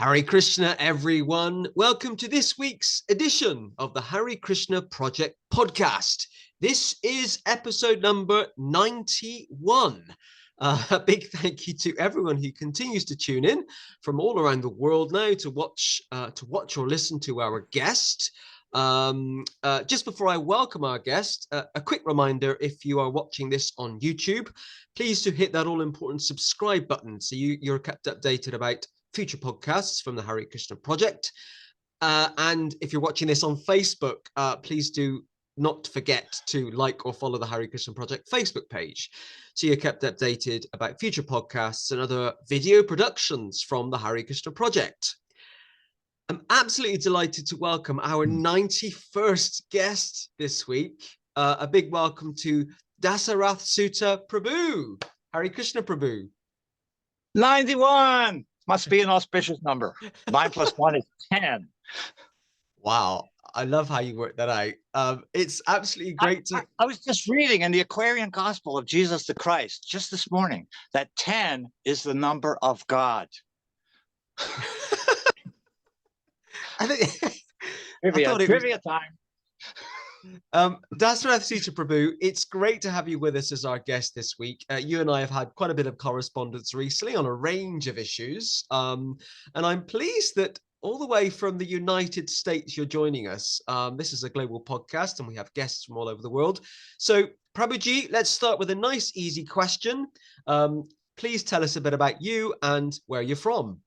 Hare Krishna, everyone. Welcome to this week's edition of the Hare Krishna Project podcast. This is episode number 91. A big thank you to everyone who continues to tune in from all around the world now to watch or listen to our guest. Just before I welcome our guest, a quick reminder: if you are watching this on YouTube, please do hit that all-important subscribe button so you're kept updated about future podcasts from the Hare Krishna Project. And if you're watching this on Facebook, please do not forget to like or follow the Hare Krishna Project Facebook page, so you're kept updated about future podcasts and other video productions from the Hare Krishna Project. I'm absolutely delighted to welcome our 91st guest this week. A big welcome to Dasaratha Suta Prabhu. Hare Krishna Prabhu. 91 must be an auspicious number. 9 plus 1 is 10. Wow. I love how you work that out. It's absolutely great I was just reading in the Aquarian Gospel of Jesus the Christ just this morning that 10 is the number of God. I think Trivia time. Dasaratha Suta Prabhu, it's great to have you with us as our guest this week. You and I have had quite a bit of correspondence recently on a range of issues, and I'm pleased that all the way from the United States you're joining us. This is a global podcast and we have guests from all over the world. So Prabhuji, let's start with a nice easy question. Please tell us a bit about you and where you're from.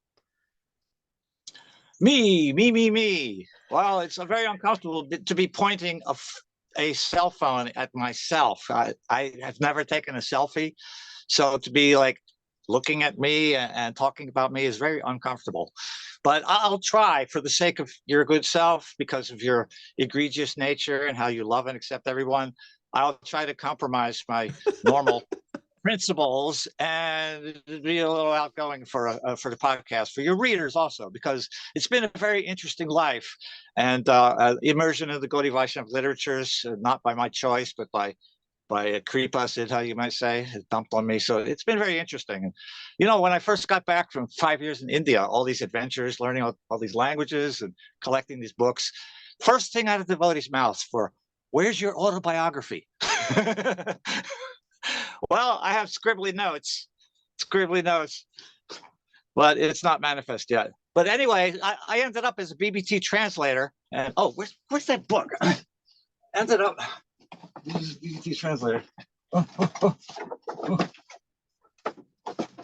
Me. Well, it's very uncomfortable to be pointing a cell phone at myself. I have never taken a selfie, so to be like looking at me and talking about me is very uncomfortable. But I'll try, for the sake of your good self, because of your egregious nature and how you love and accept everyone. I'll try to compromise my normal principles and be a little outgoing for the podcast, for your readers also, because it's been a very interesting life and immersion in the Gaudiya Vaishnava literatures, not by my choice, but by a kripa, how you might say, it dumped on me. So it's been very interesting. And, you know, when I first got back from 5 years in India, all these adventures, learning all these languages and collecting these books, first thing out of the devotee's mouth for, where's your autobiography? Well, I have scribbly notes, but it's not manifest yet. But anyway, I ended up as a BBT translator. And where's that book? Ended up BBT translator.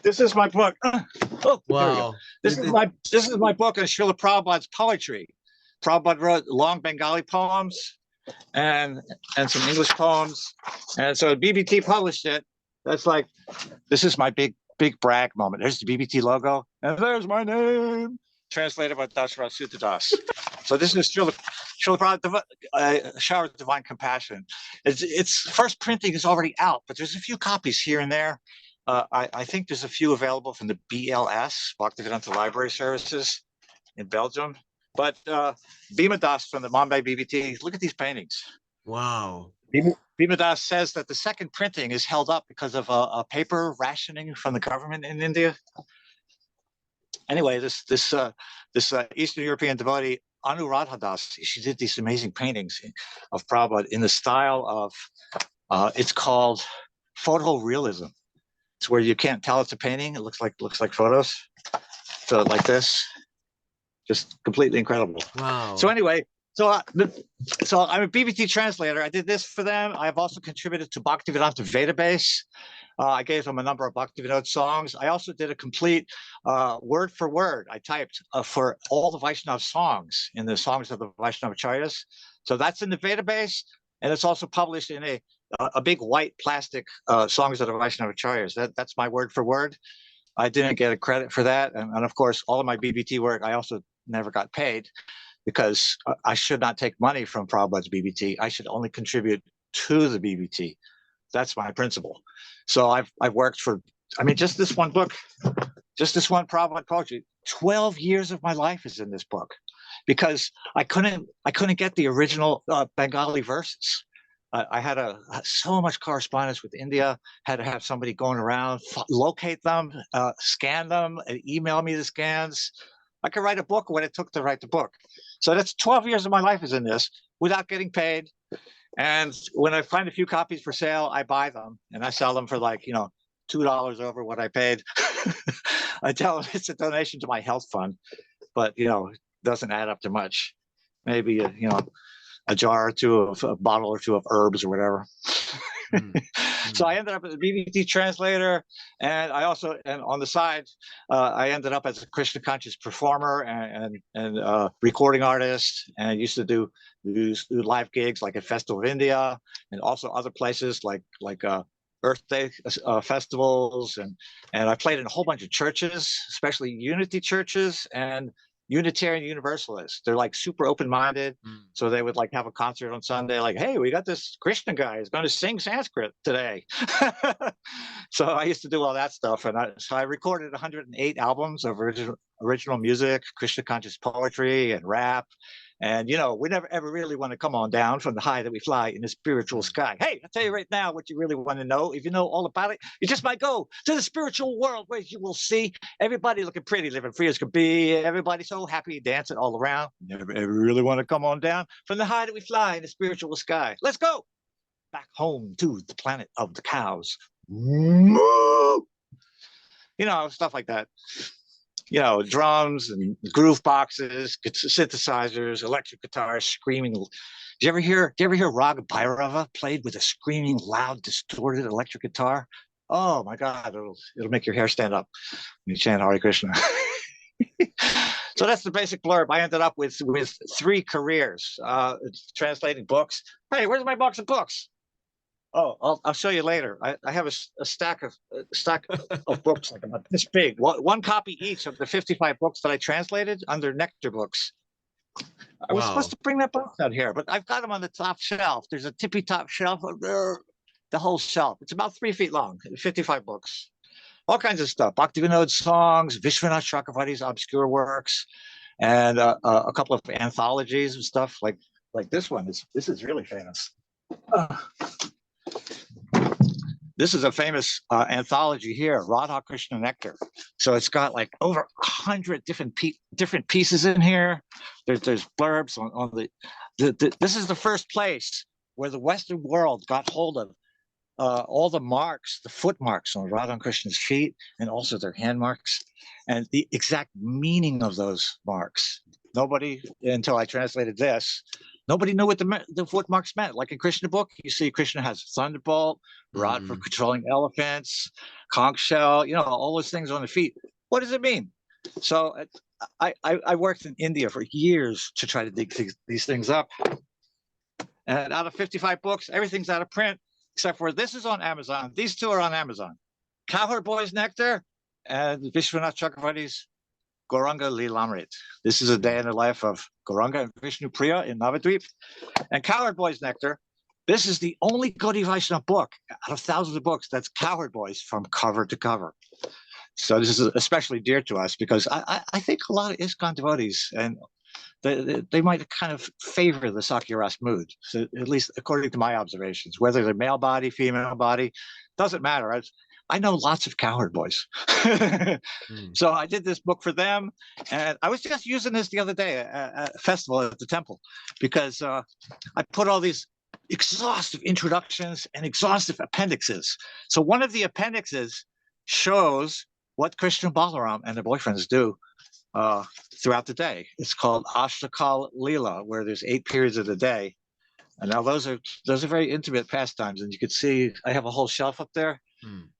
This is my book. Wow. This is my book on Srila Prabhupada's poetry. Prabhupada wrote long Bengali poems and some English poems, and so BBT published it. That's like, this is my big brag moment. There's the BBT logo, and there's my name, translated by Dasaratha Suta Das. So this is Srila Prabhupada, Shower of Divine Compassion. Its first printing is already out, but there's a few copies here and there. I think there's a few available from the BLS, Bhaktivedanta Library Services in Belgium. But Bhima Das from the Mumbai BBT, look at these paintings. Wow. Bhima Das says that the second printing is held up because of a paper rationing from the government in India. Anyway, this Eastern European devotee, Anuradha Das, she did these amazing paintings of Prabhupada in the style of, it's called photorealism. It's where you can't tell it's a painting. It looks like photos. So like this. Just completely incredible. Wow. So anyway, so I'm a BBT translator. I did this for them. I've also contributed to Bhaktivedanta Vedabase. I gave them a number of Bhaktivinoda songs. I also did a complete word for word. I typed for all the Vaishnava songs in the songs of the Vaishnava Acharyas. So that's in the Vedabase, and it's also published in a big white plastic songs of the Vaishnava Acharyas. That's my word for word. I didn't get a credit for that, and of course, all of my BBT work, I also never got paid, because I should not take money from Prabhupada's BBT. I should only contribute to the BBT. That's my principle. So I've worked for, just this one book, just this one Prabhupada poetry. 12 years of my life is in this book, because I couldn't get the original Bengali verses. I had so much correspondence with India, had to have somebody going around, locate them, scan them, and email me the scans. I could write a book what it took to write the book. So that's 12 years of my life is in this without getting paid. And when I find a few copies for sale, I buy them and I sell them for like, $2 over what I paid. I tell them it's a donation to my health fund, but, it doesn't add up to much. Maybe, a jar or two of a bottle or two of herbs or whatever. So I ended up as a BBT translator, and I also, and on the side, I ended up as a Krishna conscious performer and recording artist, and I used to do live gigs like at Festival of India and also other places like Earth Day festivals, and I played in a whole bunch of churches, especially Unity churches and Unitarian Universalists. They're like super open-minded. So they would like have a concert on Sunday, like, hey, we got this Krishna guy who's going to sing Sanskrit today. So I used to do all that stuff. And I recorded 108 albums of original music, Krishna conscious poetry and rap. And, we never ever really want to come on down from the high that we fly in the spiritual sky. Hey, I'll tell you right now what you really want to know. If you know all about it, you just might go to the spiritual world where you will see everybody looking pretty, living free as could be. Everybody so happy, dancing all around. Never ever really want to come on down from the high that we fly in the spiritual sky. Let's go back home to the planet of the cows. Stuff like that. Drums and groove boxes, synthesizers, electric guitars, screaming. Do you ever hear Raga Bhairava played with a screaming, loud, distorted electric guitar? Oh my God, it'll make your hair stand up when you chant Hare Krishna. So that's the basic blurb. I ended up with 3 careers, translating books. Hey, where's my box of books? Oh, I'll show you later. I have a stack of books like about this big, one copy each of the 55 books that I translated under Nectar Books. I was supposed to bring that book out here, but I've got them on the top shelf. There's a tippy top shelf of the whole shelf. It's about 3 feet long, 55 books, all kinds of stuff. Bhaktivinoda songs, Vishwanath Chakravarti's obscure works, and a couple of anthologies and stuff like this one. This is really famous. This is a famous anthology here, Radha Krishna Nectar. So it's got like over 100 different pieces in here. There's blurbs on the this is the first place where the Western world got hold of all the marks, the foot marks on Radha and Krishna's feet, and also their hand marks, and the exact meaning of those marks. Nobody, until I translated this, nobody knew what the foot marks meant. Like in Krishna book, you see Krishna has thunderbolt, rod for controlling elephants, conch shell, all those things on the feet. What does it mean? So I worked in India for years to try to dig these things up. And out of 55 books, everything's out of print, except for this is on Amazon. These 2 are on Amazon. Cowherd Boy's Nectar and Vishwanath Chakravarti's Gauranga Lilamrit. This is a day in the life of Gauranga and Vishnu Priya in Navadvip. And Cowherd Boy's Nectar, this is the only Gaudiya Vaishnava book out of thousands of books that's Cowherd Boys from cover to cover. So this is especially dear to us because I think a lot of ISKCON devotees, and they might kind of favor the Sakya-Ras mood, so at least according to my observations. Whether they're male body, female body, doesn't matter. I know lots of Cowherd Boys. So I did this book for them. And I was just using this the other day at a festival at the temple because I put all these exhaustive introductions and exhaustive appendixes. So one of the appendixes shows what Krishna Balaram and their boyfriends do throughout the day. It's called Ashtakal Leela, where there's 8 periods of the day. And now those are very intimate pastimes. And you can see I have a whole shelf up there.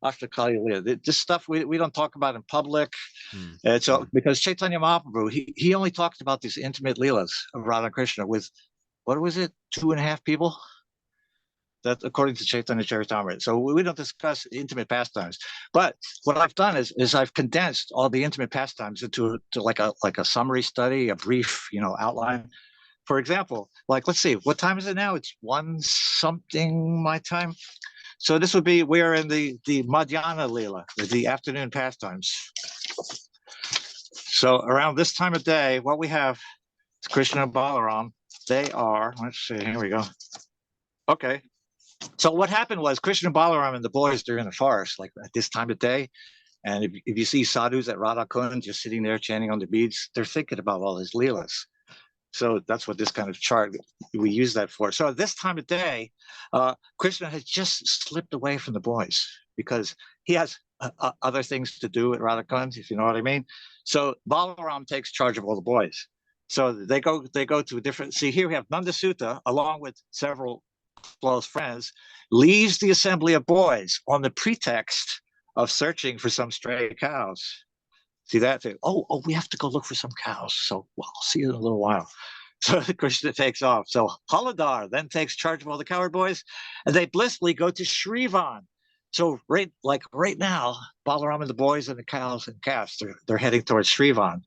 Ashtakal Leela. This stuff we don't talk about in public. So because Chaitanya Mahaprabhu, he only talked about these intimate leelas of Radha and Krishna with, what was it, 2.5 people? That according to Chaitanya Charitamrita. So we don't discuss intimate pastimes. But what I've done is I've condensed all the intimate pastimes into like a summary study, a brief, outline. For example, like let's see, what time is it now? It's 1 something my time. So this would be, we're in the Madhyana Leela, the afternoon pastimes. So around this time of day, what we have is Krishna and Balaram. They are, let's see, here we go. Okay. So what happened was Krishna and Balaram and the boys, they're in the forest, like at this time of day. And if you see sadhus at Radha Kund just sitting there chanting on the beads, they're thinking about all his leelas. So that's what this kind of chart, we use that for. So at this time of day, Krishna has just slipped away from the boys because he has other things to do at Radha Kund, if you know what I mean. So Balaram takes charge of all the boys. So they go to a different, see here we have Nanda Sutta, along with several close friends, leaves the assembly of boys on the pretext of searching for some stray cows. See that? Oh, we have to go look for some cows. So I'll see you in a little while. So Krishna takes off. So Haladar then takes charge of all the cowherd boys, and they blissfully go to Srivan. So right now, Balaram and the boys and the cows and calves, they're heading towards Srivan.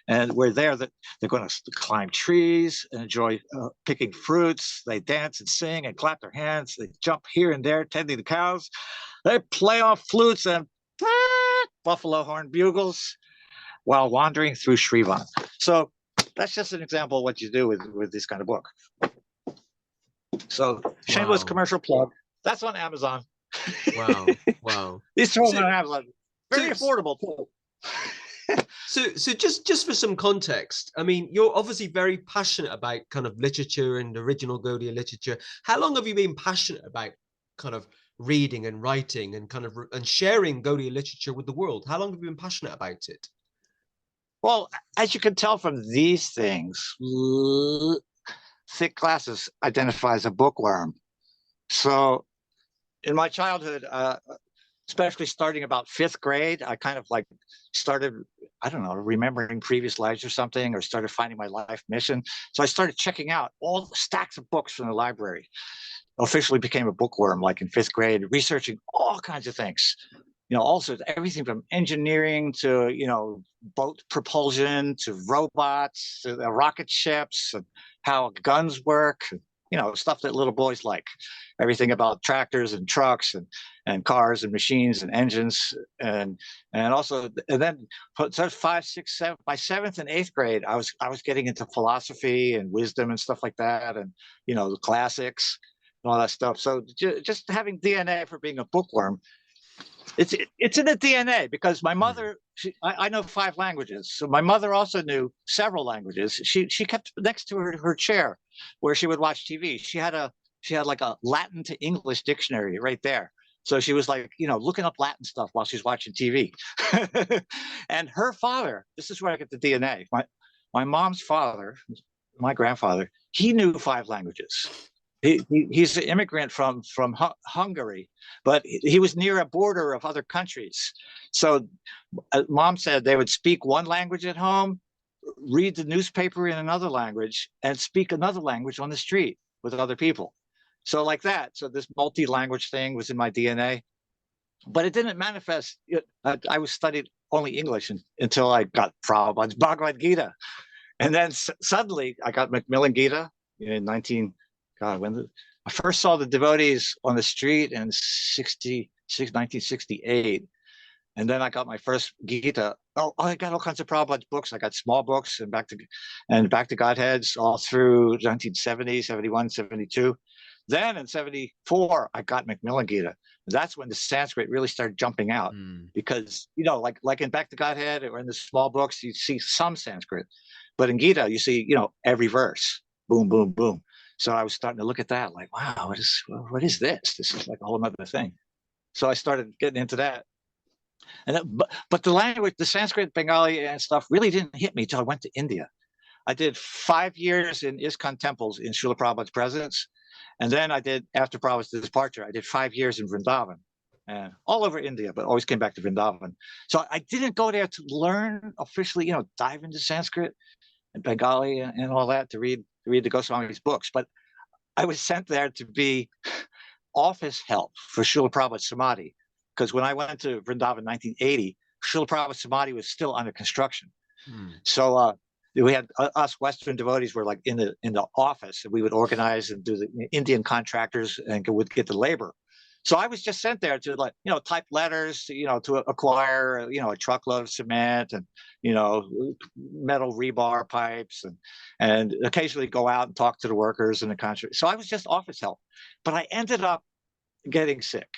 And we're there that they're going to climb trees and enjoy picking fruits. They dance and sing and clap their hands. They jump here and there, tending the cows. They play off flutes and buffalo horn bugles while wandering through Srivan. So that's just an example of what you do with this kind of book. So shameless commercial plug. That's on Amazon. Wow. These are on Amazon. Very affordable too. So just for some context, I mean, you're obviously very passionate about kind of literature and original Gaudiya literature. How long have you been passionate about kind of reading and writing and kind of and sharing Gaudiya literature with the world? How long have you been passionate about it? Well, as you can tell from these things, thick glasses identifies a bookworm. So in my childhood, especially starting about 5th grade, I kind of like started, I don't know, remembering previous lives or something, or started finding my life mission. So I started checking out all the stacks of books from the library. Officially became a bookworm like in 5th grade, researching all kinds of things. Also everything from engineering to, boat propulsion to robots, to the rocket ships, and how guns work, stuff that little boys like. Everything about tractors and trucks and cars and machines and engines. And then 5, 6, 7, by 7th and 8th grade, I was getting into philosophy and wisdom and stuff like that. And, the classics and all that stuff. So just having DNA for being a bookworm, it's in the DNA, because my mother, I know 5 languages. So my mother also knew several languages. She kept next to her chair where she would watch TV. She had like a Latin to English dictionary right there. So she was like, looking up Latin stuff while she's watching TV. And her father, this is where I get the DNA. My mom's father, my grandfather, he knew 5 languages. He's an immigrant from Hungary, but he was near a border of other countries. So mom said they would speak one language at home, read the newspaper in another language, and speak another language on the street with other people. So like that. So this multi-language thing was in my DNA, but it didn't manifest. I was studied only English until I got Prabhupada's Bhagavad Gita. And then suddenly I got Macmillan Gita in I first saw the devotees on the street in 1968. And then I got my first Gita. Oh, I got all kinds of Prabhupada's books. I got small books and Back to Godheads all through 1970, 71, 72. Then in 74, I got Macmillan Gita. That's when the Sanskrit really started jumping out, because, like in Back to Godhead or in the small books, you see some Sanskrit. But in Gita, you see, every verse, boom, boom, boom. So I was starting to look at that like, wow, what is this? This is like a whole other thing. So I started getting into that. But the language, the Sanskrit, Bengali and stuff really didn't hit me till I went to India. I did 5 years in ISKCON temples in Srila Prabhupada's presence. And then I did, after Prabhupada's departure, I did 5 years in Vrindavan, and all over India, but always came back to Vrindavan. So I didn't go there to learn officially, dive into Sanskrit and Bengali and all that to read the Goswami's books. But I was sent there to be office help for Srila Prabhupada's Samadhi. Because when I went to Vrindavan in 1980, Srila Prabhupada's Samadhi was still under construction. So we had us Western devotees were like in the office, and we would organize and do the Indian contractors and would get the labor. So I was just sent there to type letters, to acquire, a truckload of cement and, metal rebar pipes and occasionally go out and talk to the workers in the country. So I was just office help, but I ended up getting sick,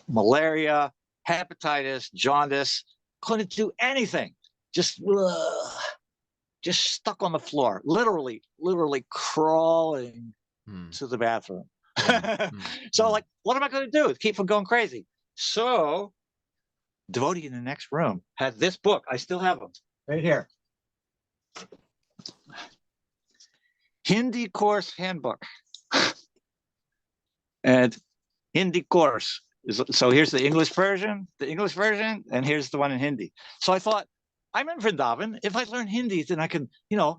malaria, hepatitis, jaundice. couldn't do anything. Just stuck on the floor, literally crawling to the bathroom. So like, what am I going to do? Keep from going crazy. So devotee in the next room had this book. I still have them right here. Hindi course handbook. And Hindi course. So here's the English version, and here's the one in Hindi. So I thought, I'm in Vrindavan. If I learn Hindi, then I can,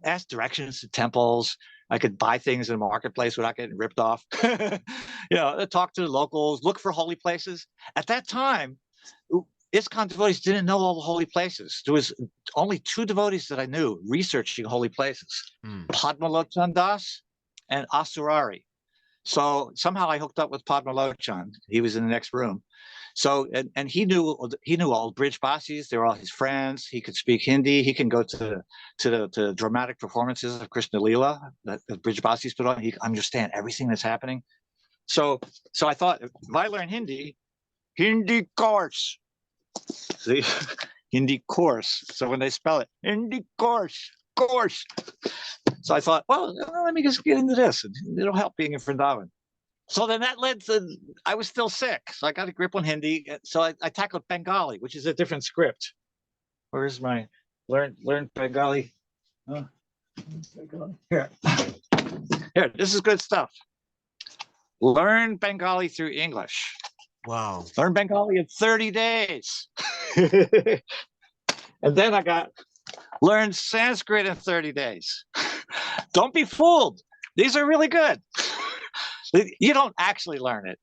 ask directions to temples. I could buy things in the marketplace without getting ripped off. Talk to the locals, look for holy places. At that time, ISKCON devotees didn't know all the holy places. There was only 2 devotees that I knew researching holy places, Padmalochan Das and Asurari. So somehow I hooked up with Padmalochan. He was in the next room. So and he knew all Brijbasis. They were all his friends. He could speak Hindi. He can go to the dramatic performances of Krishna Lila that Brijbasis put on. He can understand everything that's happening. So I thought, if I learn Hindi course. See, Hindi course. So when they spell it, Hindi course. So I thought, well, let me just get into this. It'll help being in Vrindavan. So then that led to, I was still sick. So I got a grip on Hindi. So I tackled Bengali, which is a different script. Where's my learn Bengali? Oh, here, this is good stuff. Learn Bengali through English. Wow. Learn Bengali in 30 days. And then I got learn Sanskrit in 30 days. Don't be fooled. These are really good. You don't actually learn it.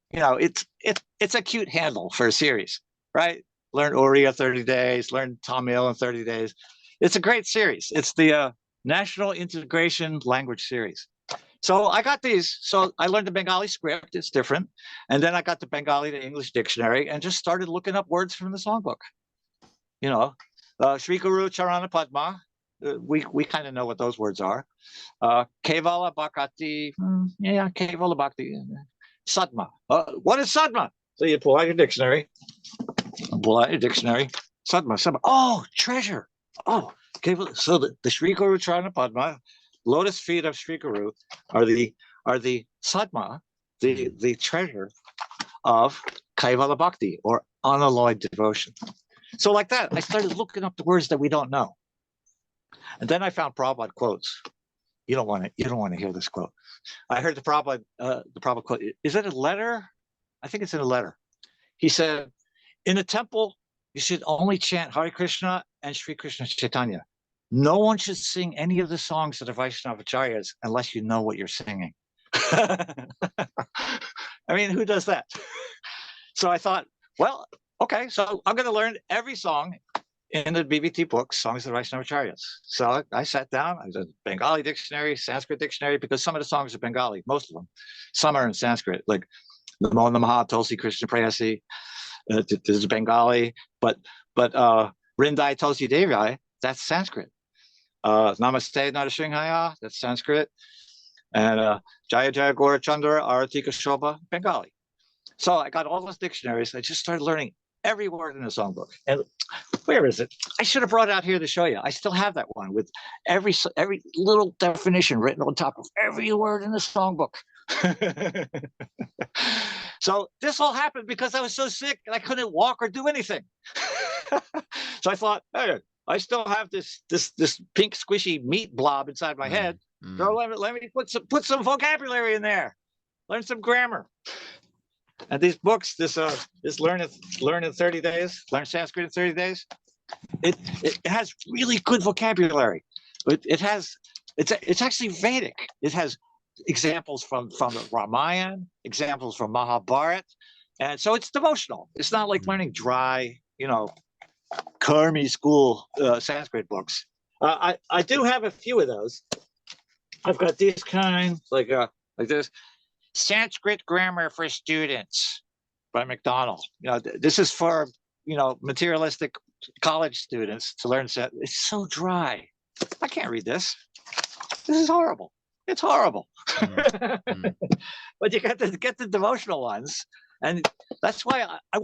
It's a cute handle for a series, right? Learn Oriya 30 days, learn Tamil in 30 days. It's a great series. It's the National Integration Language Series. So I got these. So I learned the Bengali script. It's different. And then I got the Bengali to English dictionary and just started looking up words from the songbook. Sri Guru Charana Padma. We kind of know what those words are. Kevala Bhakti. Kevala Bhakti. Sadma. What is Sadma? So you pull out your dictionary. Sadma. Oh, treasure. Oh, Kevala. So the Sri Guru Charana Padma, lotus feet of Sri Guru, are the Sadma, the treasure of Kevala Bhakti, or unalloyed devotion. So like that, I started looking up the words that we don't know. And then I found Prabhupada quotes. You don't want to hear this quote. I heard the Prabhupada quote. Is it a letter? I think it's in a letter. He said, in a temple, you should only chant Hare Krishna and Sri Krishna Chaitanya. No one should sing any of the songs of the Vaishnava acharyas unless you know what you're singing. I mean, who does that? So I thought, well, okay, so I'm going to learn every song in the BBT book, Songs of the Vaishnava Acharyas. So I sat down, I did Bengali dictionary, Sanskrit dictionary, because some of the songs are Bengali, most of them. Some are in Sanskrit, like Namo Namaha Tulsi Krishna Prayasi, this is Bengali, but Rindai Tulsi Devi, that's Sanskrit. Namaste Narashinghaya, that's Sanskrit. And Jaya Jaya Gora Chandra Aratika Shobha, Bengali. So I got all those dictionaries. I just started learning every word in the songbook. And where is it? I should have brought it out here to show you. I still have that one with every little definition written on top of every word in the songbook. So this all happened because I was so sick and I couldn't walk or do anything. So I thought, hey, I still have this pink squishy meat blob inside my head. So let me put some vocabulary in there. Learn some grammar. And these books, this learn in 30 days, learn Sanskrit in 30 days. It has really good vocabulary. It's actually Vedic. It has examples from the Ramayana, examples from Mahabharata, and so it's devotional. It's not like learning dry, Karmi school Sanskrit books. I do have a few of those. I've got these kinds, like this. Sanskrit Grammar for Students by McDonald. This is for, materialistic college students to learn. It's so dry. I can't read this. This is horrible. It's horrible. But you got to get the devotional ones. And that's why I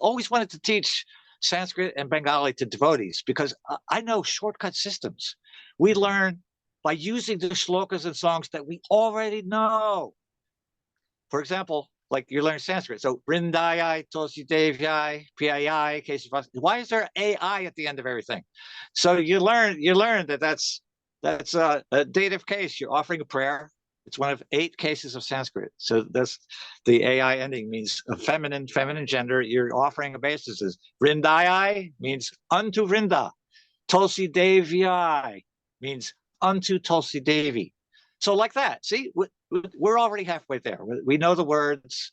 always wanted to teach Sanskrit and Bengali to devotees because I know shortcut systems. We learn by using the shlokas and songs that we already know. For example, like you learn Sanskrit. So Vrindayai, Tulsi Devyai, Priyai, Kesavas. Why is there AI at the end of everything? So you learn that that's a dative case. You're offering a prayer. It's one of 8 cases of Sanskrit. So that's the AI ending means a feminine gender. You're offering a basis. Vrindayai means unto Vrinda. Tulsi Devyai means unto Tulsi Devi. So like that, see, we're already halfway there. We know the words,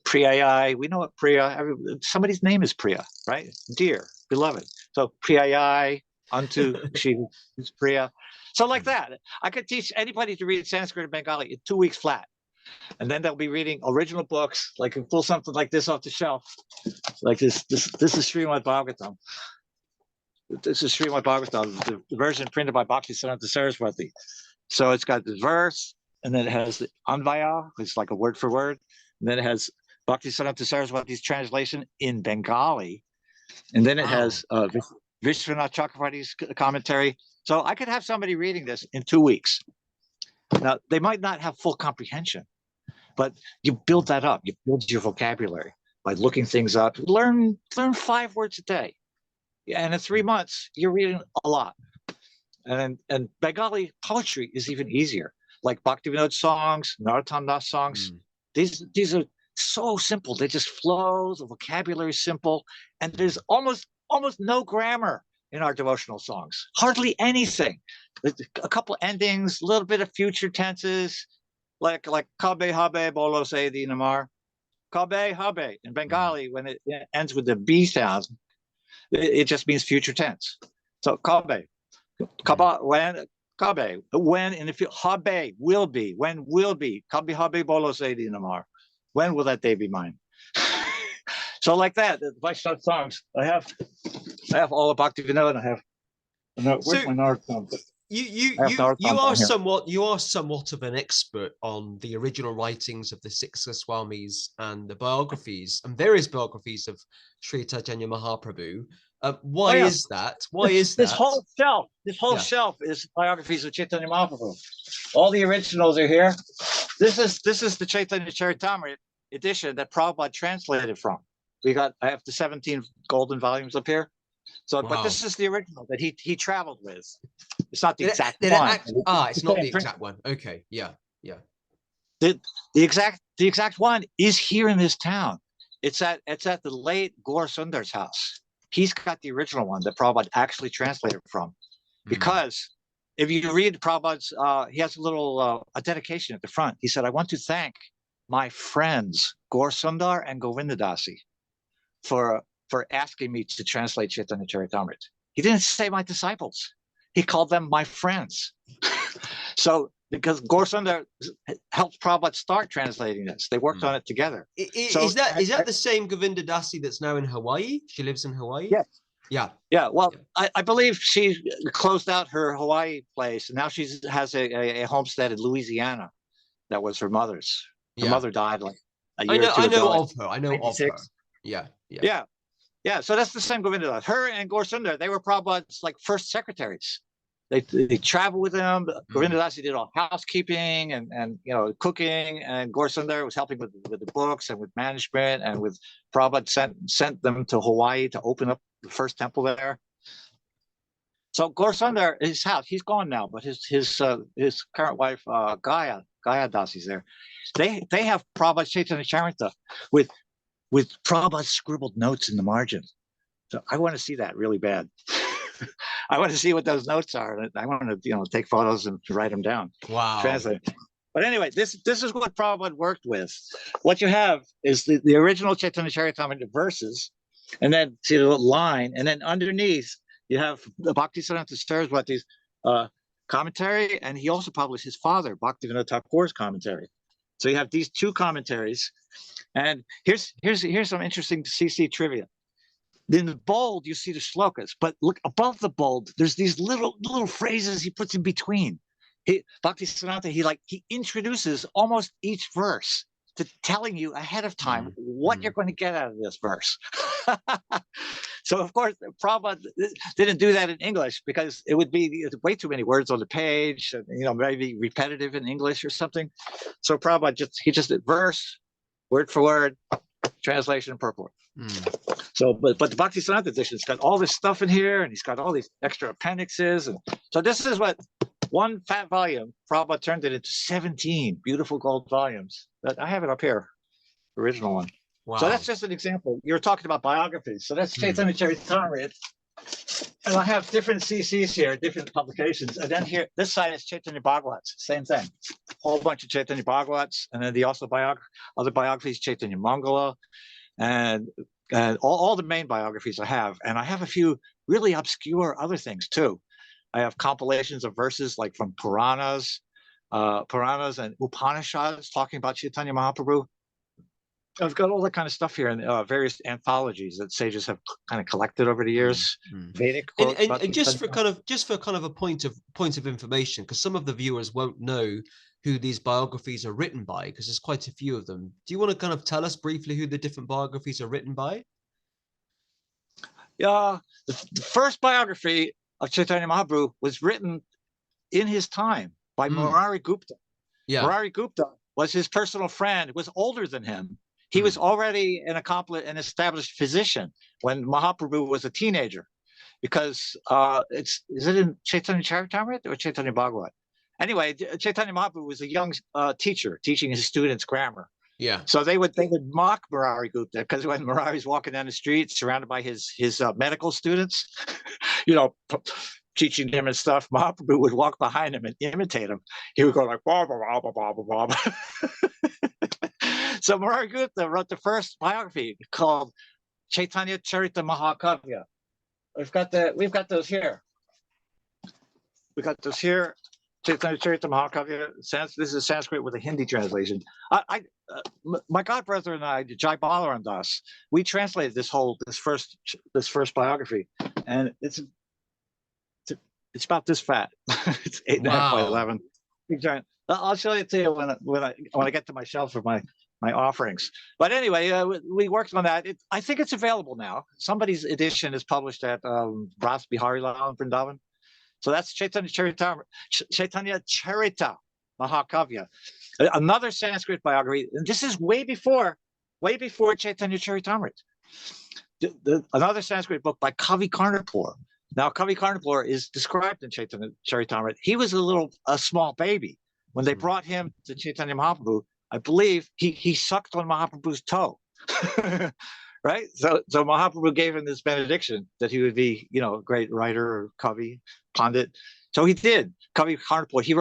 Priyai, we know what Priya, somebody's name is Priya, right? Dear, beloved. So Priyai, unto she is Priya. So like that, I could teach anybody to read Sanskrit and Bengali in 2 weeks flat. And then they'll be reading original books, like you pull something like this off the shelf. Like this is Srimad Bhagavatam. This is Srimad Bhagavatam, the version printed by Bhaktivedanta Saraswati. So it's got the verse, and then it has the Anvaya, it's like a word for word. And then it has Bhaktivedanta Saraswati's translation in Bengali. And then it has Vishwanath Chakravarti's commentary. So I could have somebody reading this in 2 weeks. Now, they might not have full comprehension, but you build that up. You build your vocabulary by looking things up. Learn 5 words a day. And in 3 months, you're reading a lot. And Bengali poetry is even easier, like Bhaktivinoda songs, Narottam Das songs. These are so simple. They just flow. The vocabulary is simple, and there's almost no grammar in our devotional songs. Hardly anything. A couple endings, a little bit of future tenses, like Kabe Habe Bolo Se Di Namar. Kabe Habe in Bengali, when it ends with the B sound, it just means future tense. So Kabe. Kaba, when in the future, habe will be, when will be, kabi habe bolo se di namar, when will that day be mine? So like that, the Vaishnava songs, I have all of Bhaktivinoda. Where's my Narottam? You are somewhat of an expert on the original writings of the 6 Goswamis and the biographies and various biographies of Sri Chaitanya Mahaprabhu. Why is that? This whole shelf is biographies of Chaitanya Mahaprabhu. All the originals are here. This is the Chaitanya Charitamrita edition that Prabhupada translated from. I have the 17 golden volumes up here. So, wow. But this is the original that he traveled with. It's not the exact one. It's not the exact one. Okay, yeah. The exact one is here in this town. It's at the late Gaur Sundar's house. He's got the original one that Prabhupada actually translated from. Because if you read Prabhupada's, he has a little a dedication at the front. He said, I want to thank my friends, Gaur Sundar and Govindadasi, for asking me to translate Chaitanya Charitamrita. He didn't say my disciples. He called them my friends. So, because Gaur Sundar helped Prabhupada start translating this. They worked on it together. Is that the same Govinda Dasi that's now in Hawaii? She lives in Hawaii? Yes. Yeah. Well, I believe she closed out her Hawaii place, and now she has a homestead in Louisiana. That was her mother's. Her mother died like a year or two ago. I know of her. Yeah. So that's the same Govinda Dasi. Her and Gaur Sundar, they were Prabhupada's like first secretaries. They traveled with him. Govinda Dasi did all housekeeping and cooking, and Gaur Sundar was helping with the books and with management, and with Prabhupada sent them to Hawaii to open up the first temple there. So Gaur Sundar, his house, he's gone now, but his current wife Gaudiya Dasi's there. They have Prabhupada Chaitanya Charitamrita with Prabhupada scribbled notes in the margin. So I want to see that really bad. I want to see what those notes are. I want to, take photos and write them down. Wow. Translate. But anyway, this is what Prabhupada worked with. What you have is the original Chaitanya Charitamrita verses, and then see the line, and then underneath you have the Bhaktivedanta Saraswati's commentary, and he also published his father, Bhaktivinoda Thakur's commentary. So you have these 2 commentaries, and here's some interesting CC trivia. In the bold, you see the shlokas, but look above the bold. There's these little phrases he puts in between. Bhaktisiddhanta, he introduces almost each verse to telling you ahead of time what you're going to get out of this verse. So, of course, Prabhupada didn't do that in English because it would be way too many words on the page, maybe repetitive in English or something. So Prabhupada just did verse, word for word, translation and purport. So, but the Bhaktisiddhanta edition's got all this stuff in here, and he's got all these extra appendixes. And so this is what one fat volume, Prabhupada turned it into 17 beautiful gold volumes. I have it up here, original one. Wow. So that's just an example. You're talking about biographies. So that's Chaitanya Charitamrita. And I have different CCs here, different publications. And then here, this side is Chaitanya Bhagavats, same thing. A whole bunch of Chaitanya Bhagavats. And then the also other biographies, Chaitanya Mangala, and all the main biographies I have. And I have a few really obscure other things too. I have compilations of verses like from Puranas and Upanishads talking about Chaitanya Mahaprabhu. I've got all that kind of stuff here in various anthologies that sages have kind of collected over the years. Vedic quotes and just for kind of a point of information, because some of the viewers won't know who these biographies are written by, because there's quite a few of them. Do you want to kind of tell us briefly who the different biographies are written by? Yeah, the first biography of Chaitanya Mahaprabhu was written in his time by Murari Gupta. Yeah. Murari Gupta was his personal friend, was older than him. He was already an established physician when Mahaprabhu was a teenager, because is it in Chaitanya Charitamrita or Chaitanya Bhagavat? Anyway, Chaitanya Mahaprabhu was a young teacher teaching his students grammar. Yeah. So they would mock Murari Gupta, because when Murari's walking down the street surrounded by his medical students, teaching him and stuff, Mahaprabhu would walk behind him and imitate him. He would go like, blah, blah, blah, blah, blah, blah. So Murari Gupta wrote the first biography called Chaitanya Charita Mahakavya. We've got those here. We got those here. Chaitanya Charita Mahakavya. This is Sanskrit with a Hindi translation. My godbrother and I, Jai Balaram Das, we translated this first biography, and it's about this fat. It's 8.5 by 11. Big giant. I'll show it to you when I get to my shelf of my offerings. But anyway, we worked on that. I think it's available now. Somebody's edition is published at Ras Bihari Lal in Vrindavan. So that's Chaitanya Charita Mahakavya, another Sanskrit biography. And this is way before Chaitanya Charitamrita. Another Sanskrit book by Kavi Karnapur. Now, Kavi Karnapur is described in Chaitanya Charitamrita. He was a small baby when they brought him to Chaitanya Mahaprabhu. I believe he sucked on Mahaprabhu's toe. Right? So Mahaprabhu gave him this benediction that he would be, a great writer or Kavi, Pandit. So he did. Kavi Karnapur. He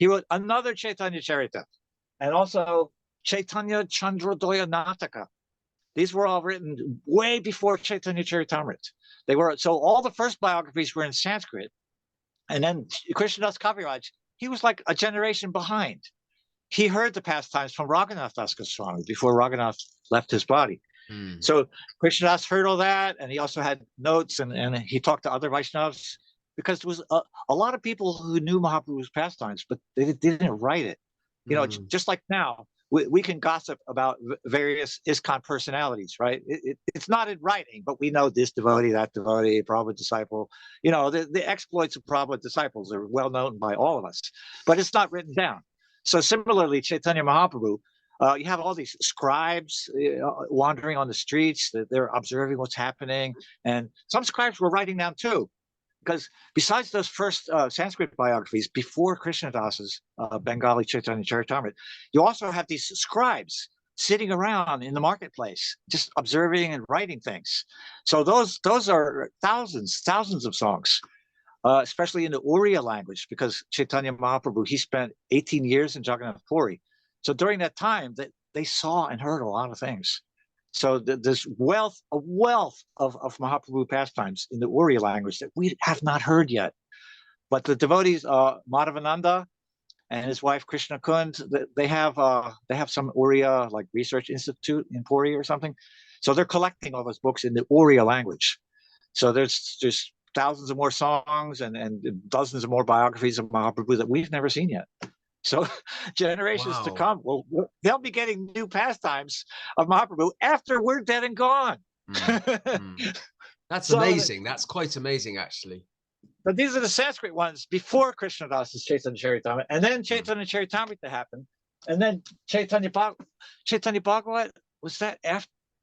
wrote another Chaitanya Charita, and also Chaitanya Chandradoya Nataka. These were all written way before Chaitanya Charitamrita. So all the first biographies were in Sanskrit, and then Krishnadas Kaviraj, he was like a generation behind. He heard the pastimes from Raghunath Das Goswami before Raghunath left his body. So Krishnadas heard all that, and he also had notes, and he talked to other Vaishnavas, because there was a lot of people who knew Mahaprabhu's pastimes, but they didn't write it. Just like now, we can gossip about various ISKCON personalities, right? It's not in writing, but we know this devotee, that devotee, Prabhupada disciple. The exploits of Prabhupada disciples are well known by all of us, but it's not written down. So similarly, Chaitanya Mahaprabhu, you have all these scribes wandering on the streets. They're observing what's happening. And some scribes were writing down too, because besides those first Sanskrit biographies before Krishnadas's Bengali Chaitanya Charitamrita, you also have these scribes sitting around in the marketplace, just observing and writing things. So those are thousands of songs, especially in the Oriya language, because Chaitanya Mahaprabhu, he spent 18 years in Jagannath Puri. So during that time, they saw and heard a lot of things. So there's a wealth of Mahaprabhu pastimes in the Oriya language that we have not heard yet. But the devotees, Madhavananda and his wife Krishna Kund, they have some Oriya like research institute in Puri or something. So they're collecting all those books in the Oriya language. So there's thousands of more songs and dozens of more biographies of Mahaprabhu that we've never seen yet. So generations to Wow. come, well, they'll be getting new pastimes of Mahaprabhu after we're dead and gone. That's So, amazing. That's quite amazing, actually. but these are the Sanskrit ones before Krishnadasa's Chaitanya Charitamrita, and then Chaitanya Charitamrita happened, and then Chaitanya Bhagavat, was that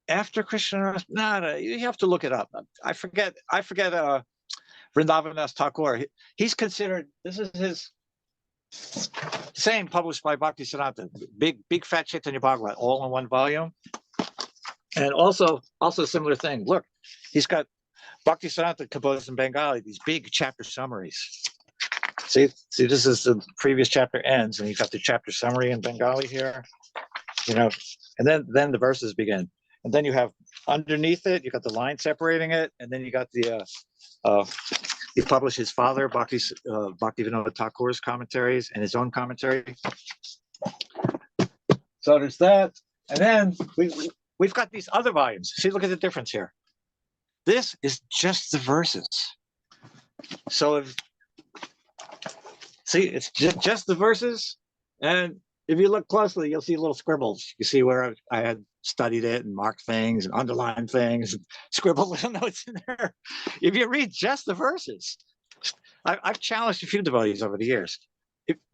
after Krishna? No, you have to look it up. I forget. Vrindavan Thakur. He's considered. This is his same published by Bhaktisiddhanta. Big fat Chaitanya Bhagavat, all in one volume. And also a similar thing. Look, he's got Bhaktisiddhanta composed in Bengali, these big chapter summaries. See, this is the previous chapter ends, and you've got the chapter summary in Bengali here, and then the verses begin. And then you have underneath it, you got the line separating it, and then you got the he published his father, Bhaktivinoda Thakur's commentaries and his own commentary. So there's that. And then we've got these other volumes. See, look at the difference here. This is just the verses. So it's just the verses. And if you look closely, you'll see little scribbles. You see where I had studied it and marked things and underlined things and scribbled little notes in there. If you read just the verses, I've challenged a few devotees over the years.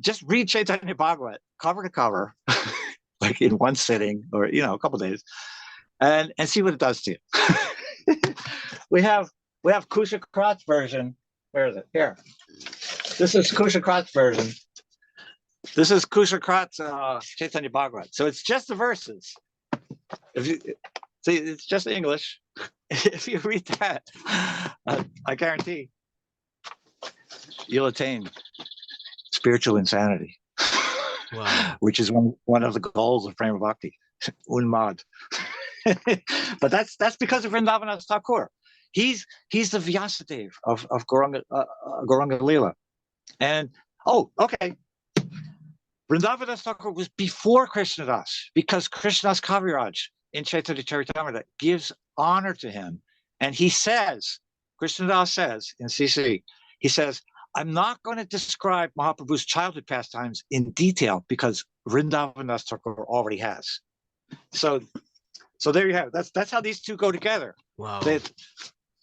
Just read Chaitanya Bhagavat cover to cover, like in one sitting or a couple of days, and see what it does to you. we have Kusha Krat's version. Where is it? Here. This is Kusha Krat's version. This is Kusha Krat's Chaitanya Bhagavat. So it's just the verses. If you see, it's just English. If you read that, I guarantee you'll attain spiritual insanity. Wow. Which is one of the goals of Prema Bhakti, Unmad. But that's because of Vrindavan Thakur. He's the Vyasadeva of Gauranga Lila. And okay. Vrindavan Thakur was before Krishnadas, because Krishnadas Kaviraj in Chaitanya Charitamrita gives honor to him. And he says, Krishnadas says in CC, he says, I'm not going to describe Mahaprabhu's childhood pastimes in detail because Vrindavan Thakur already has. So there you have it. That's how these two go together. Wow.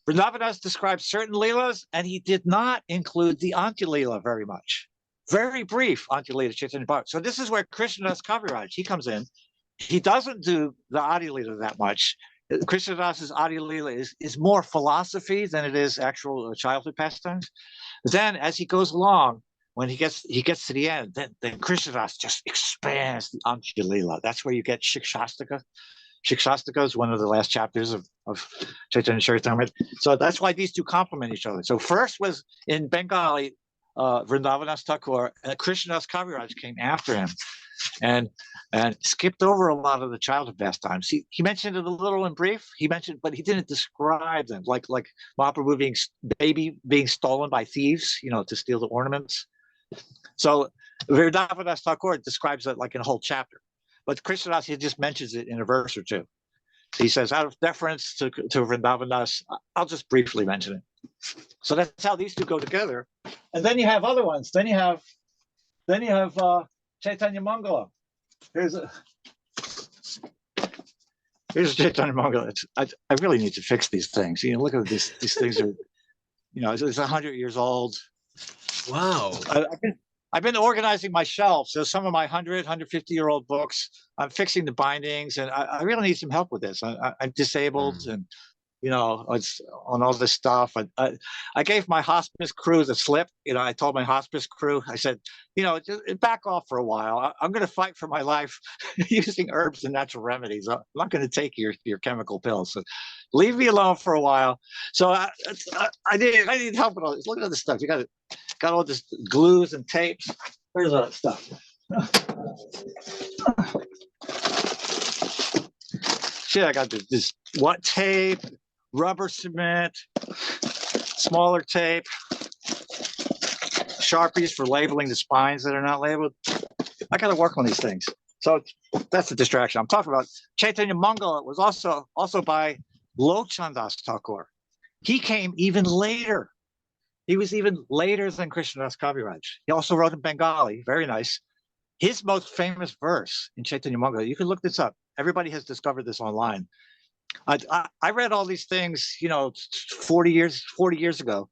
Vrindavan describes certain leelas, and he did not include the Antya Leela very much. Very brief Antya Leela Chaitanya Bhagavat. So this is where Krishnadas Kaviraj, he comes in. He doesn't do the Adi Leela that much. Krishnadas's Adi Leela is more philosophy than it is actual childhood pastimes. But then as he goes along, when he gets to the end, then Krishnadas just expands the Antya Leela. That's where you get Shikshastika. Shikshastika is one of the last chapters of Chaitanya Charitamrita. So that's why these two complement each other. So first was in Bengali, Vrindavan Thakur, and Krishnadas Kaviraj came after him and skipped over a lot of the childhood pastimes. He mentioned it a little in brief. But he didn't describe them, like Mahaprabhu being stolen by thieves, to steal the ornaments. So Vrindavan Thakur describes it like in a whole chapter. But Krishnadas, he just mentions it in a verse or two. He says, out of deference to Vrindavan, I'll just briefly mention it. So that's how these two go together. And then you have other ones. Then you have Chaitanya Mangala. Here's Chaitanya Mangala. I really need to fix these things. Look at these things are, it's 100 years old. Wow. I've been organizing my shelf. So some of my 150-year-old books, I'm fixing the bindings, and I really need some help with this. I'm disabled, and it's on all this stuff. I gave my hospice crew the slip. I told my hospice crew, I said, back off for a while. I'm going to fight for my life using herbs and natural remedies. I'm not going to take your chemical pills. So leave me alone for a while. So I need help with all this. Look at all this stuff. You got all this glues and tapes. Where's all that stuff? Shit, I got this what tape, rubber cement, smaller tape, Sharpies for labeling the spines that are not labeled. I got to work on these things. So that's a distraction. I'm talking about Chaitanya Mangala. Was also by Lochandas Thakur. He came even later. He was even later than Krishnadas Kaviraj. He also wrote in Bengali. Very nice. his most famous verse in Chaitanya Mangala, you can look this up. Everybody has discovered this online. I read all these things, 40 years ago.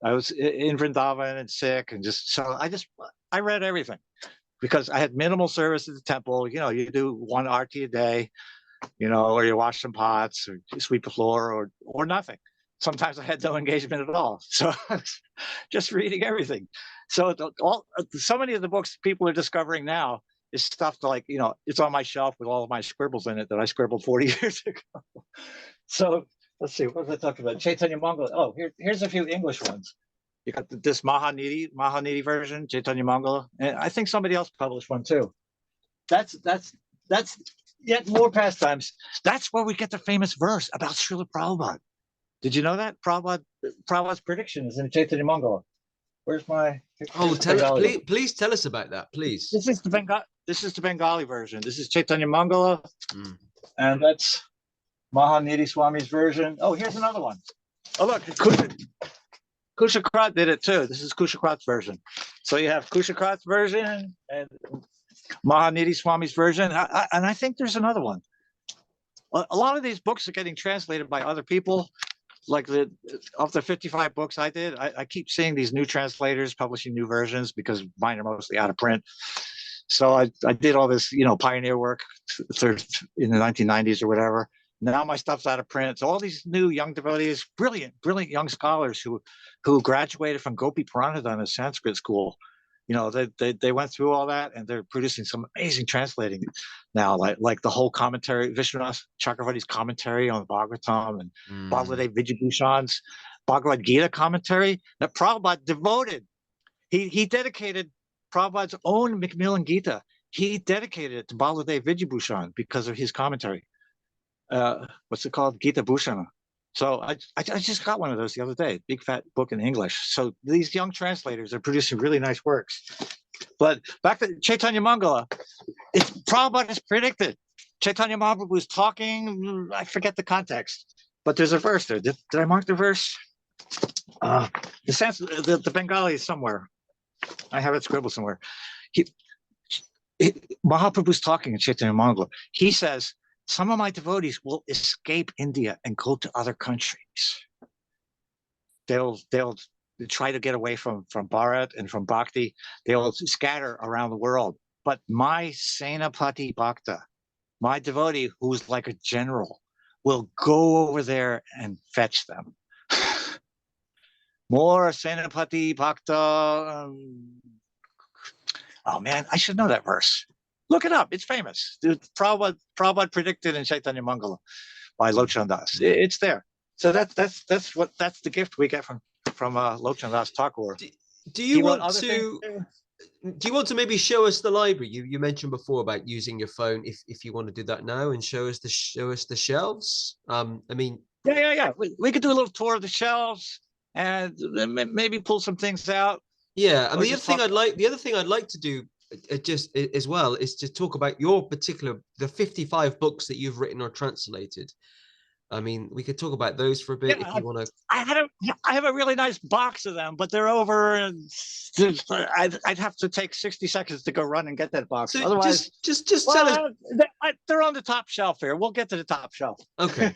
I was in Vrindavan and sick, and I read everything because I had minimal service at the temple. You do one arti a day, or you wash some pots or you sweep the floor or nothing. Sometimes I had no engagement at all. So I was just reading everything. So so many of the books people are discovering now is stuff like, it's on my shelf with all of my scribbles in it that I scribbled 40 years ago. So let's see, what was I talking about? Chaitanya Mangala. Oh, here's a few English ones. You got this Mahanidhi version, Chaitanya Mangala. And I think somebody else published one too. That's yet more pastimes. That's where we get the famous verse about Srila Prabhupada. Did you know that? Prabhupada's prediction is in Chaitanya Mangala. Where's my? Oh, please tell us about that, please. This is the Bengali version. This is Chaitanya Mangala, and that's Mahanidhi Swami's version. Oh, here's another one. Oh, look, Kushakrat did it too. This is Kushakrat's version. So you have Kushakrat's version and Mahanidhi Swami's version, and I think there's another one. A lot of these books are getting translated by other people. Like of the 55 books I did, I keep seeing these new translators publishing new versions because mine are mostly out of print. So I did all this, pioneer work in the 1990s or whatever. Now my stuff's out of print. So all these new young devotees, brilliant young scholars who graduated from Gopi Paranadhana Sanskrit School, they went through all that and they're producing some amazing translating now, like the whole commentary, Vishwanath Chakravarti's commentary on the Bhagavatam and Bhagavad Vijayabhushan's Bhagavad Gita commentary that Prabhupada devoted. He dedicated Prabhupada's own Macmillan Gita. He dedicated it to Baladev Vijayabhushan because of his commentary. What's it called? Gita Bhushana. So I just got one of those the other day, big fat book in English. So these young translators are producing really nice works. But back to Chaitanya Mangala, it's Prabhupada has predicted. Chaitanya Mahaprabhu was talking, I forget the context, but there's a verse there. Did I mark the verse? The Bengali is somewhere. I have it scribbled somewhere. Mahaprabhu's talking in Chaitanya Mangala. He says, some of my devotees will escape India and go to other countries. They'll try to get away from Bharat and from Bhakti. They'll scatter around the world. But my Senapati Bhakta, my devotee who's like a general, will go over there and fetch them. More Senapati Bhakta. Oh man, I should know that verse. Look it up. It's famous. Prabhupada predicted in Chaitanya Mangala by Lochan Das. It's there. So that's the gift we get from Lochan Das Thakur. Do you want to maybe show us the library? You mentioned before about using your phone. If you want to do that now and show us the shelves. Yeah. We could do a little tour of the shelves and maybe pull some things out. Yeah, and the other thing I'd like to do just as well is to talk about the 55 books that you've written or translated. I mean, we could talk about those for a bit if you want to. I have a really nice box of them, but they're over, and I'd have to take 60 seconds to go run and get that box. So otherwise, just tell us. They're on the top shelf here. We'll get to the top shelf. Okay.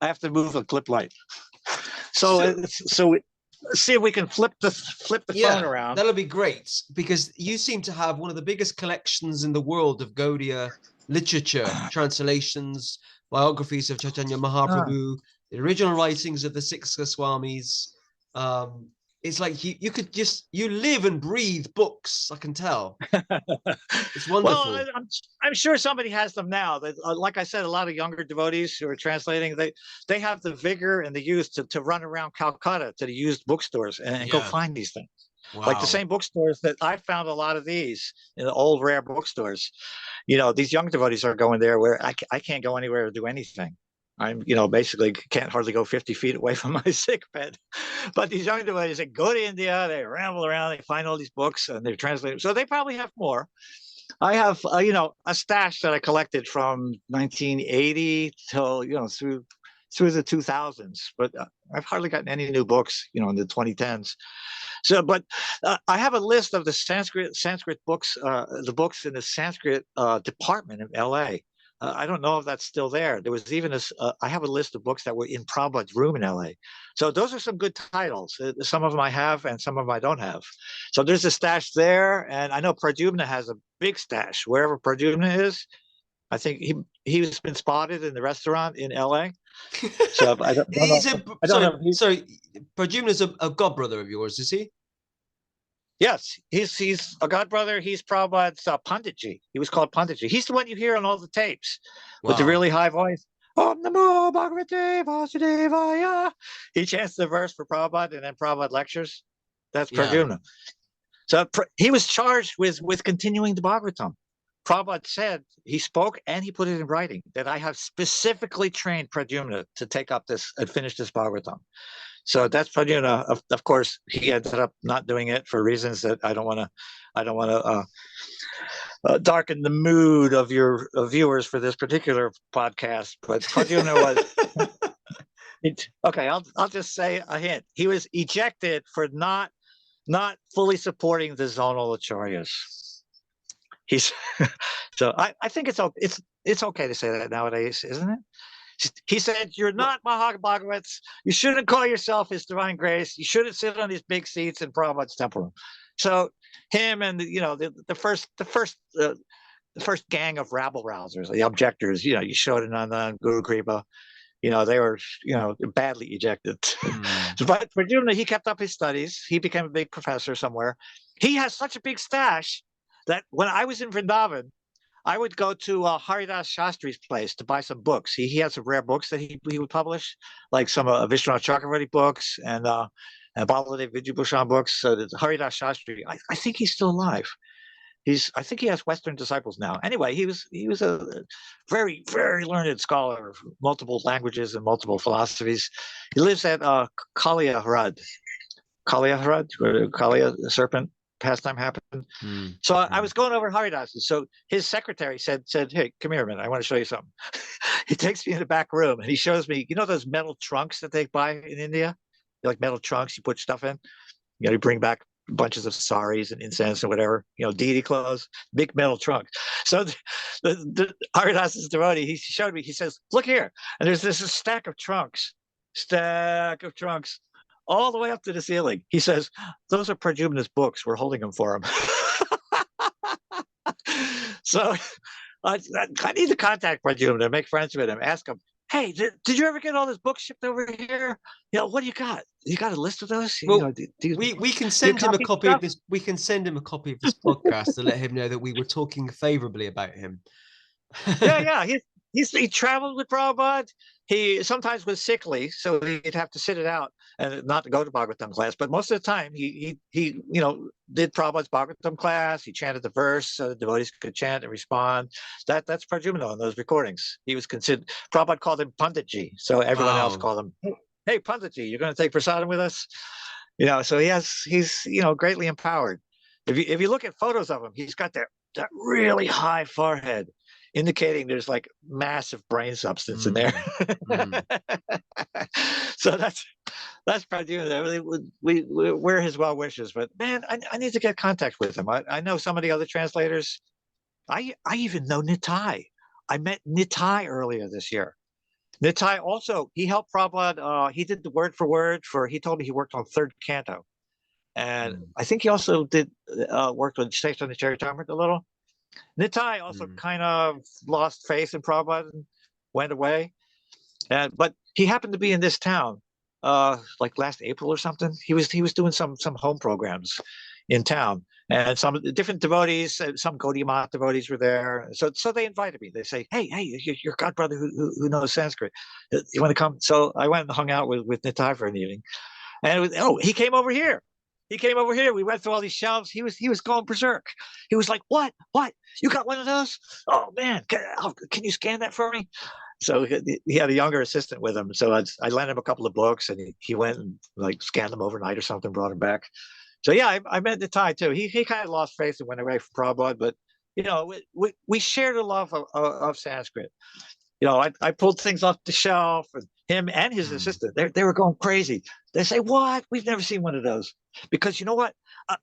I have to move a clip light. So see if we can flip the phone around. That'll be great, because you seem to have one of the biggest collections in the world of Gaudiya literature, translations, biographies of Chaitanya Mahaprabhu, the original writings of the six Goswamis. It's like you live and breathe books. I can tell. It's wonderful. Well, I'm sure somebody has them now. Like I said, a lot of younger devotees who are translating, they have the vigor and the youth to run around Calcutta to the used bookstores and go find these things. Wow. Like the same bookstores that I found a lot of these in the old rare bookstores. These young devotees are going there where I can't go anywhere to do anything. I'm, basically can't hardly go 50 feet away from my sick bed. But these young devotees, they go to India, they ramble around, they find all these books and they're translated. So they probably have more. I have, a stash that I collected from 1980 till, through through the 2000s, but I've hardly gotten any new books, in the 2010s. So, but I have a list of the Sanskrit books, the books in the Sanskrit department in LA. I don't know if that's still there. There was even I have a list of books that were in Prabhupada's room in LA. So those are some good titles. Some of them I have and some of them I don't have. So there's a stash there. And I know Pradyumna has a big stash. Wherever Pradyumna is, I think he's been spotted in the restaurant in LA. So I don't know. Sorry, Pradyumna's a godbrother of yours, is he? Yes, he's a godbrother. He's Prabhupada's Panditji. He was called Panditji. He's the one you hear on all the tapes with the really high voice. Om Namo Bhagavate Vasudevaya. He chants the verse for Prabhupada, and then Prabhupada lectures. That's Pradyumna. So he was charged with continuing the Bhagavatam. Prabhupada said, he spoke and he put it in writing, that I have specifically trained Pradyumna to take up this and finish this Bhagavatam. So that's Pradyumna. Of course, he ended up not doing it for reasons that I don't want to darken the mood of your viewers for this particular podcast. But Pradyumna was okay. I'll just say a hint. He was ejected for not fully supporting the zonal acharyas. He's so I think it's okay to say that nowadays, isn't it? He said, "You're not Mahabhagavats. You shouldn't call yourself His Divine Grace. You shouldn't sit on these big seats in Prabhupada's temple room." So him and the first gang of rabble rousers, the objectors, Yashodananda, Guru Kripa, they were badly ejected. But Pradyumna, he kept up his studies. He became a big professor somewhere. He has such a big stash that when I was in Vrindavan, I would go to Haridas Shastri's place to buy some books. He had some rare books that he would publish, like some Vishwanath Chakravarti books and Baladev Vidyabhushan books. So Haridas Shastri, I think he's still alive. I think he has Western disciples now. Anyway, he was a very, very learned scholar of multiple languages and multiple philosophies. He lives at Kaliya Hrad, where Kaliya, the serpent pastime happened. So I was going over Haridas. So his secretary said, "Hey, come here a minute. I want to show you something." He takes me in the back room and he shows me, those metal trunks that they buy in India? They're like metal trunks you put stuff in. You bring back bunches of saris and incense and whatever, deity clothes, big metal trunk. So the Haridas's devotee, he showed me, he says, "Look here." And there's this stack of trunks all the way up to the ceiling. He says, "Those are Pradyumna's books. We're holding them for him." So I need to contact Pradyumna, make friends with him, ask him, "Hey, did you ever get all this books shipped over here? What do you got? You got a list of those?" Well, we can send him a copy of this. We can send him a copy of this podcast to let him know that we were talking favorably about him. Yeah. He traveled with Prabhupada. He sometimes was sickly, so he'd have to sit it out and not to go to Bhagavatam class. But most of the time, he did Prabhupada's Bhagavatam class. He chanted the verse so the devotees could chant and respond. That's Pradyumna on those recordings. He was considered. Prabhupada called him Panditji, so everyone else called him, "Hey, Panditji, you're going to take prasadam with us?" So he's greatly empowered. If you look at photos of him, he's got that really high forehead, indicating there's like massive brain substance in there. So that's Pradyumna. We're his well wishes, but man, I need to get contact with him. I know some of the other translators. I even know Nitai. I met Nitai earlier this year. Nitai also, he helped Prabhupada. He did the word for word he told me he worked on third canto. And I think he also did worked with Chaitanya Charitamrita a little. Nitai also kind of lost faith in Prabhupada and went away. But he happened to be in this town like last April or something. He was doing some home programs in town. And some different devotees, some Gaudiya devotees were there. So they invited me. They say, hey, your godbrother who knows Sanskrit. You want to come? So I went and hung out with Nitai for an evening. And he came over here. We went through all these shelves. He was going berserk. He was like, what? You got one of those? Oh, man. Can you scan that for me? So he had a younger assistant with him. So I lent him a couple of books, and he went and like scanned them overnight or something, brought them back. So yeah, I met Nitai too. He kind of lost faith and went away from Prabhupada, but we shared a love of Sanskrit. I pulled things off the shelf, and him and his assistant, they were going crazy. They say, what? We've never seen one of those. Because you know what?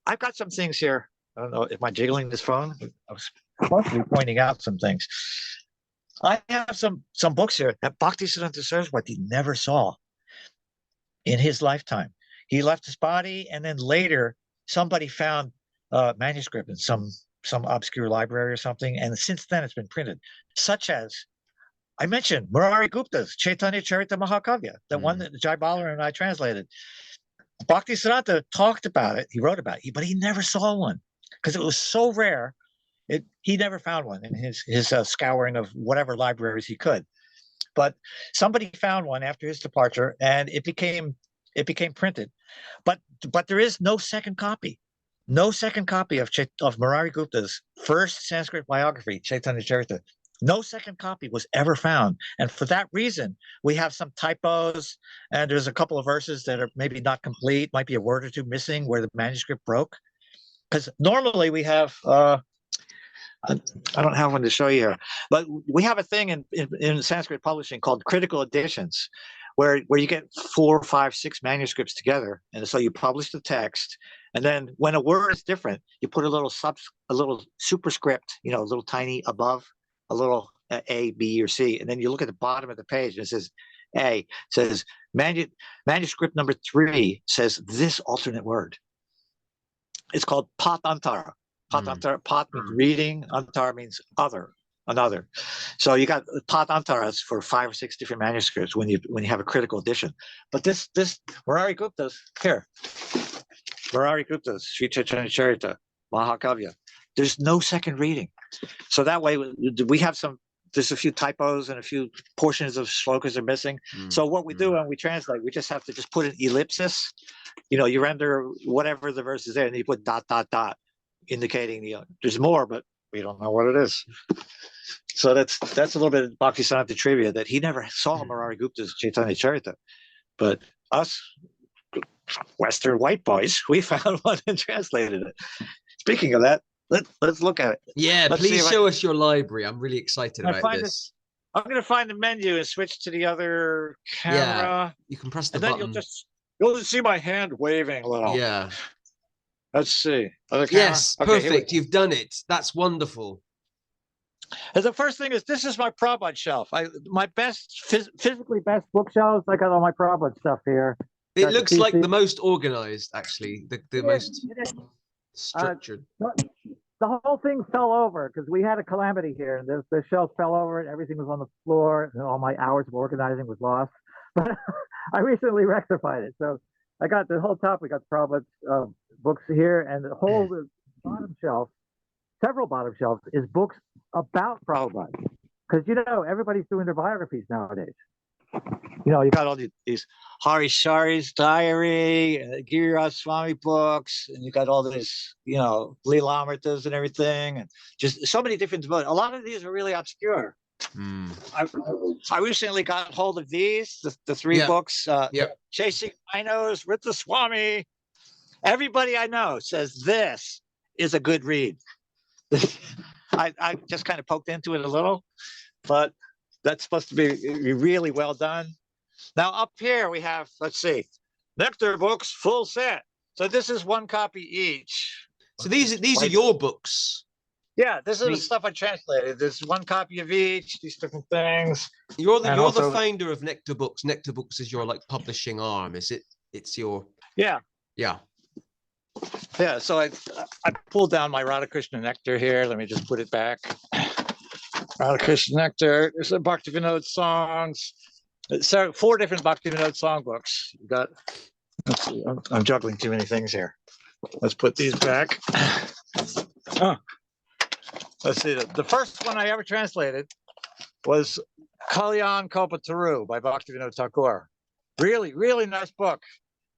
I've got some things here. I don't know, am I jiggling this phone? I was supposed to be pointing out some things. I have some books here that Bhaktisiddhanta Saraswati never saw in his lifetime. He left his body, and then later somebody found manuscript in some obscure library or something, and since then it's been printed, such as I mentioned Murari Gupta's Chaitanya Charita Mahakavya, the one that Jai Balaram and I translated. Bhaktisiddhanta talked about it, he wrote about it, but he never saw one because it was so rare. He never found one in his scouring of whatever libraries he could. But somebody found one after his departure, and it became printed. But there is no second copy. No second copy of Murari Gupta's first Sanskrit biography, Chaitanya Charita. No second copy was ever found. And for that reason, we have some typos, and there's a couple of verses that are maybe not complete, might be a word or two missing where the manuscript broke. Because normally we have, I don't have one to show you here, but we have a thing in Sanskrit publishing called critical editions, where you get 4, 5, 6 manuscripts together. And so you publish the text, and then when a word is different, you put a little superscript, a little tiny above, a little A, B, or C, and then you look at the bottom of the page and it says A, says manuscript number 3 says this alternate word. It's called pat antara. Pat antara, pat means reading, antara means another. So you got pat antaras for 5 or 6 different manuscripts when you have a critical edition. But this Murari Gupta's here, Murari Gupta's Sri Chaitanya Charita Mahakavya. There's no second reading. So that way we have there's a few typos and a few portions of shlokas are missing. So what we do when we translate, we just have to just put an ellipsis. You render whatever the verse is there, and you put ... indicating there's more, but we don't know what it is. So that's a little bit of Bhaktisiddhanta trivia, that he never saw Murari Gupta's Chaitanya Charita, but us Western white boys, we found one and translated it. Speaking of that, let's look at it. Yeah, please show us your library. I'm really excited about this. I'm going to find the menu and switch to the other camera. Yeah, you can press the button. You'll just see my hand waving a little. Yeah. Let's see. Other camera? Yes, okay, perfect. You've done it. That's wonderful. And the first thing is, this is my Prabhupada shelf. My best, physically best bookshelves. I got all my Prabhupada stuff here. It looks like the most organized, actually. The most structured. The whole thing fell over because we had a calamity here, and the shelf fell over and everything was on the floor, and all my hours of organizing was lost. But I recently rectified it. So I got the whole top. We got Prabhupada's books here, and the whole bottom shelf, several bottom shelves, is books about Prabhupada. Because, everybody's doing their biographies nowadays. You got all these Hari Shari's diary, Giriraj Swami books, and you got all these, Leelamritas and everything, and just so many different books. A lot of these are really obscure. I recently got hold of these, the 3 books, Chasing Rhinos, Rita Swami. Everybody I know says this is a good read. I just kind of poked into it a little, but that's supposed to be really well done. Now up here we have, let's see, Nectar books, full set. So this is 1 copy each. So these are your books. Yeah, this is the stuff I translated. There's 1 copy of each, these different things. You're the founder of Nectar Books. Nectar Books is your publishing arm, is it? It's your Yeah. So I pulled down my Radha Krishna Nectar here. Let me just put it back. Radha Krishna Nectar. There's the Bhaktivinoda songs. So 4 different Bhaktivinoda songbooks. You got. Let's see, I'm juggling too many things here. Let's put these back. Let's see. The first one I ever translated was Kalyan Kalpataru by Bhaktivinoda Thakur. Really, really nice book.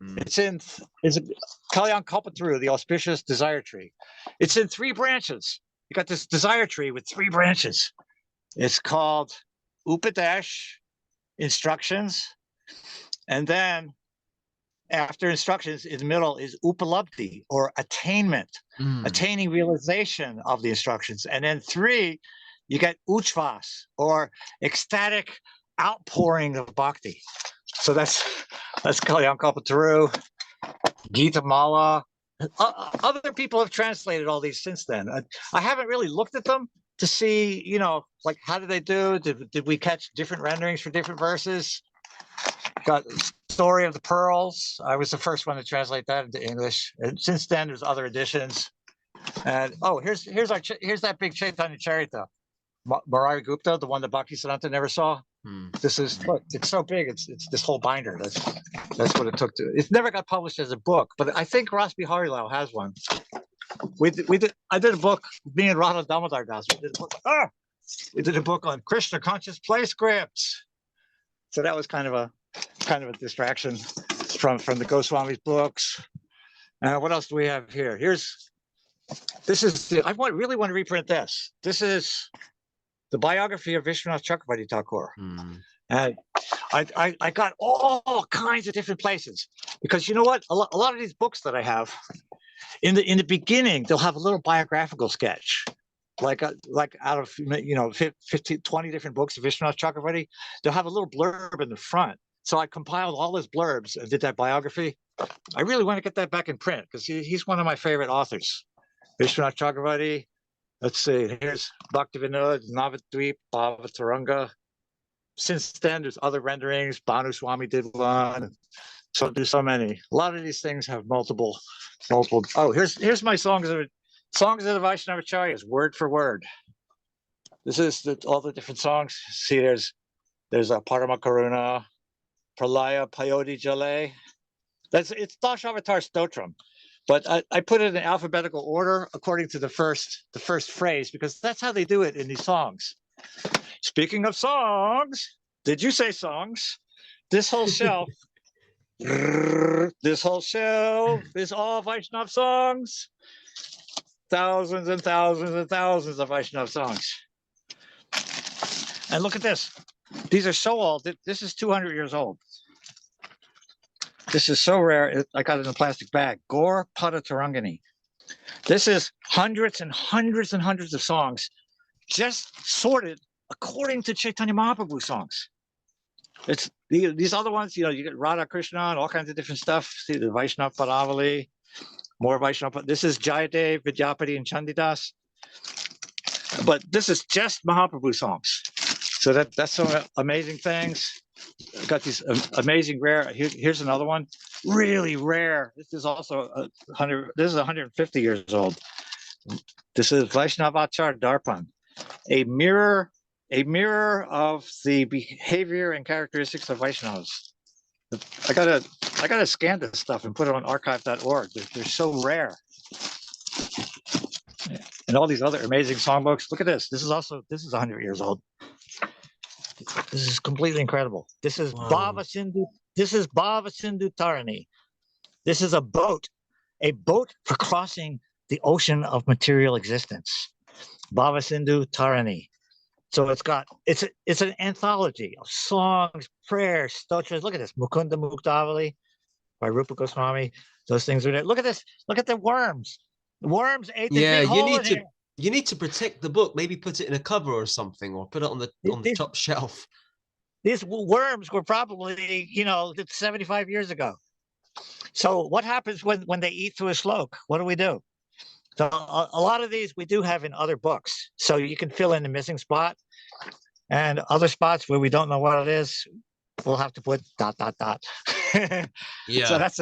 It's Kalyan Kalpataru, the auspicious desire tree. It's in 3 branches. You got this desire tree with 3 branches. It's called Upadesh, instructions, and then after instructions in the middle is Upalabdhi, or attainment, attaining realization of the instructions. And then 3, you get Uchvas, or ecstatic outpouring of bhakti. So that's Kalyan Kalpataru, Gita Mala. Other people have translated all these since then. I haven't really looked at them to see, like how did they do? Did we catch different renderings for different verses? Got Story of the Pearls. I was the first one to translate that into English. And since then, there's other editions. And here's that big Chaitanya Charita, Murari Gupta, the one that Bhaktisiddhanta never saw. This is, look, it's so big. It's this whole binder. That's what it took to. It never got published as a book, but I think Ras Bihari Lal has one. I did a book. Me and Radha Damodar Das. We did a book on Krishna conscious play scripts. So that was kind of a distraction from the Goswami's books. What else do we have here? I really want to reprint this. This is the biography of Vishwanath Chakravarti Thakur. And I got all kinds of different places, because you know what? A lot of these books that I have, in the beginning, they'll have a little biographical sketch. Like out of 15, 20 different books of Vishwanath Chakravarti, they'll have a little blurb in the front. So I compiled all his blurbs and did that biography. I really want to get that back in print, because he's one of my favorite authors. Vishwanath Chakravarti. Let's see. Here's Bhaktivinoda, Navadvip, Bhavataranga. Since then, there's other renderings. Bhanu Swami did one. So there's so many. A lot of these things have multiple. Oh, here's my songs of the Vaishnava Acharyas, word for word. This is all the different songs. See, there's a Parama Karuna, Pralaya Payodi Jale. It's Dasavatar Stotram, but I put it in alphabetical order according to the first phrase, because that's how they do it in these songs. Speaking of songs, did you say songs? This whole shelf, is all Vaishnava songs. Thousands and thousands and thousands of Vaishnava songs. And look at this. These are so old. This is 200 years old. This is so rare. I got it in a plastic bag. Gaur Pada Tarangani. This is hundreds and hundreds and hundreds of songs, just sorted according to Chaitanya Mahaprabhu songs. It's these other ones, you get Radha Krishna and all kinds of different stuff. See the Vaishnava Padavali, more Vaishnava. This is Jayadev, Vidyapati, and Chandidas. But this is just Mahaprabhu songs. So that's some amazing things. I've got these amazing rare. Here's another one, really rare. This is also 100. This is 150 years old. This is Vaishnavachar Darpan, a mirror of the behavior and characteristics of Vaishnavas. I gotta scan this stuff and put it on archive.org. They're so rare. And all these other amazing songbooks. Look at this. This is 100 years old. This is completely incredible. This is Bhava Sindhu. This is Bhava Sindhu Tarani. This is a boat for crossing the ocean of material existence. Bhava Sindhu Tarani. So it's an anthology of songs, prayers, stotras. Look at this. Mukunda Muktavali by Rupa Goswami. Those things are there. Look at this. Look at the worms. The worms ate the big hole in here. You need to protect the book. Maybe put it in a cover or something, or put it on the top shelf. These worms were probably 75 years ago. So what happens when they eat through a slok? What do? So a lot of these we do have in other books. So you can fill in the missing spot, and other spots where we don't know what it is, we'll have to put ... Yeah. So that's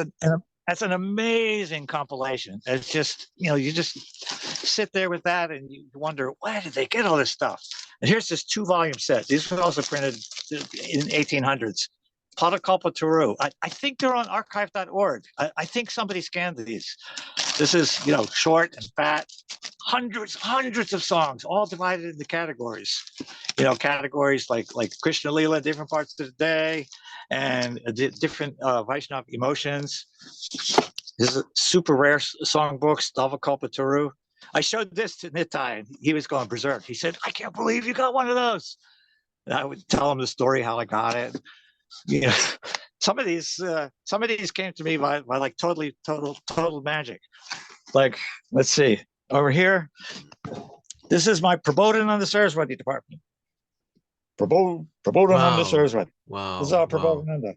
an amazing compilation. It's just, you just sit there with that and you wonder, where did they get all this stuff? And here's this 2-volume set. These were also printed in 1800s. Padakalpa Taru. I think they're on archive.org. I think somebody scanned these. This is, short and fat. Hundreds of songs, all divided into categories. Categories like Krishna Lila, different parts of the day, and different Vaishnava emotions. This is a super rare songbook, Stavakalpa Taru. I showed this to Nitai, and he was going berserk. He said, "I can't believe you got one of those." And I would tell him the story how I got it. Some of these came to me by like total magic. Like, let's see, over here, this is my Prabodhan on the Saraswati department. Prabodhananda Saraswati. Wow. This is all Wow. Prabodhananda.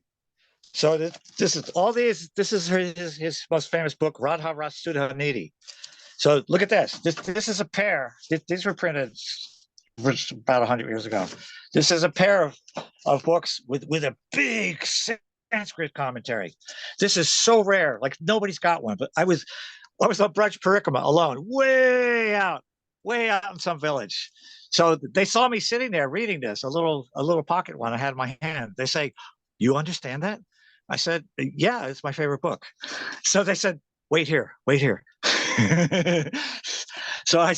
So this is all these. This is his most famous book, Radha Rasuda Nidhi. So look at this. This is a pair. These were printed about 100 years ago. This is a pair of books with a big Sanskrit commentary. This is so rare. Like nobody's got one. But I was on Braj Parikrama alone, way out in some village. So they saw me sitting there reading this, a little pocket one I had in my hand. They say, "You understand that?" I said, "Yeah, it's my favorite book." So they said, "Wait here." so I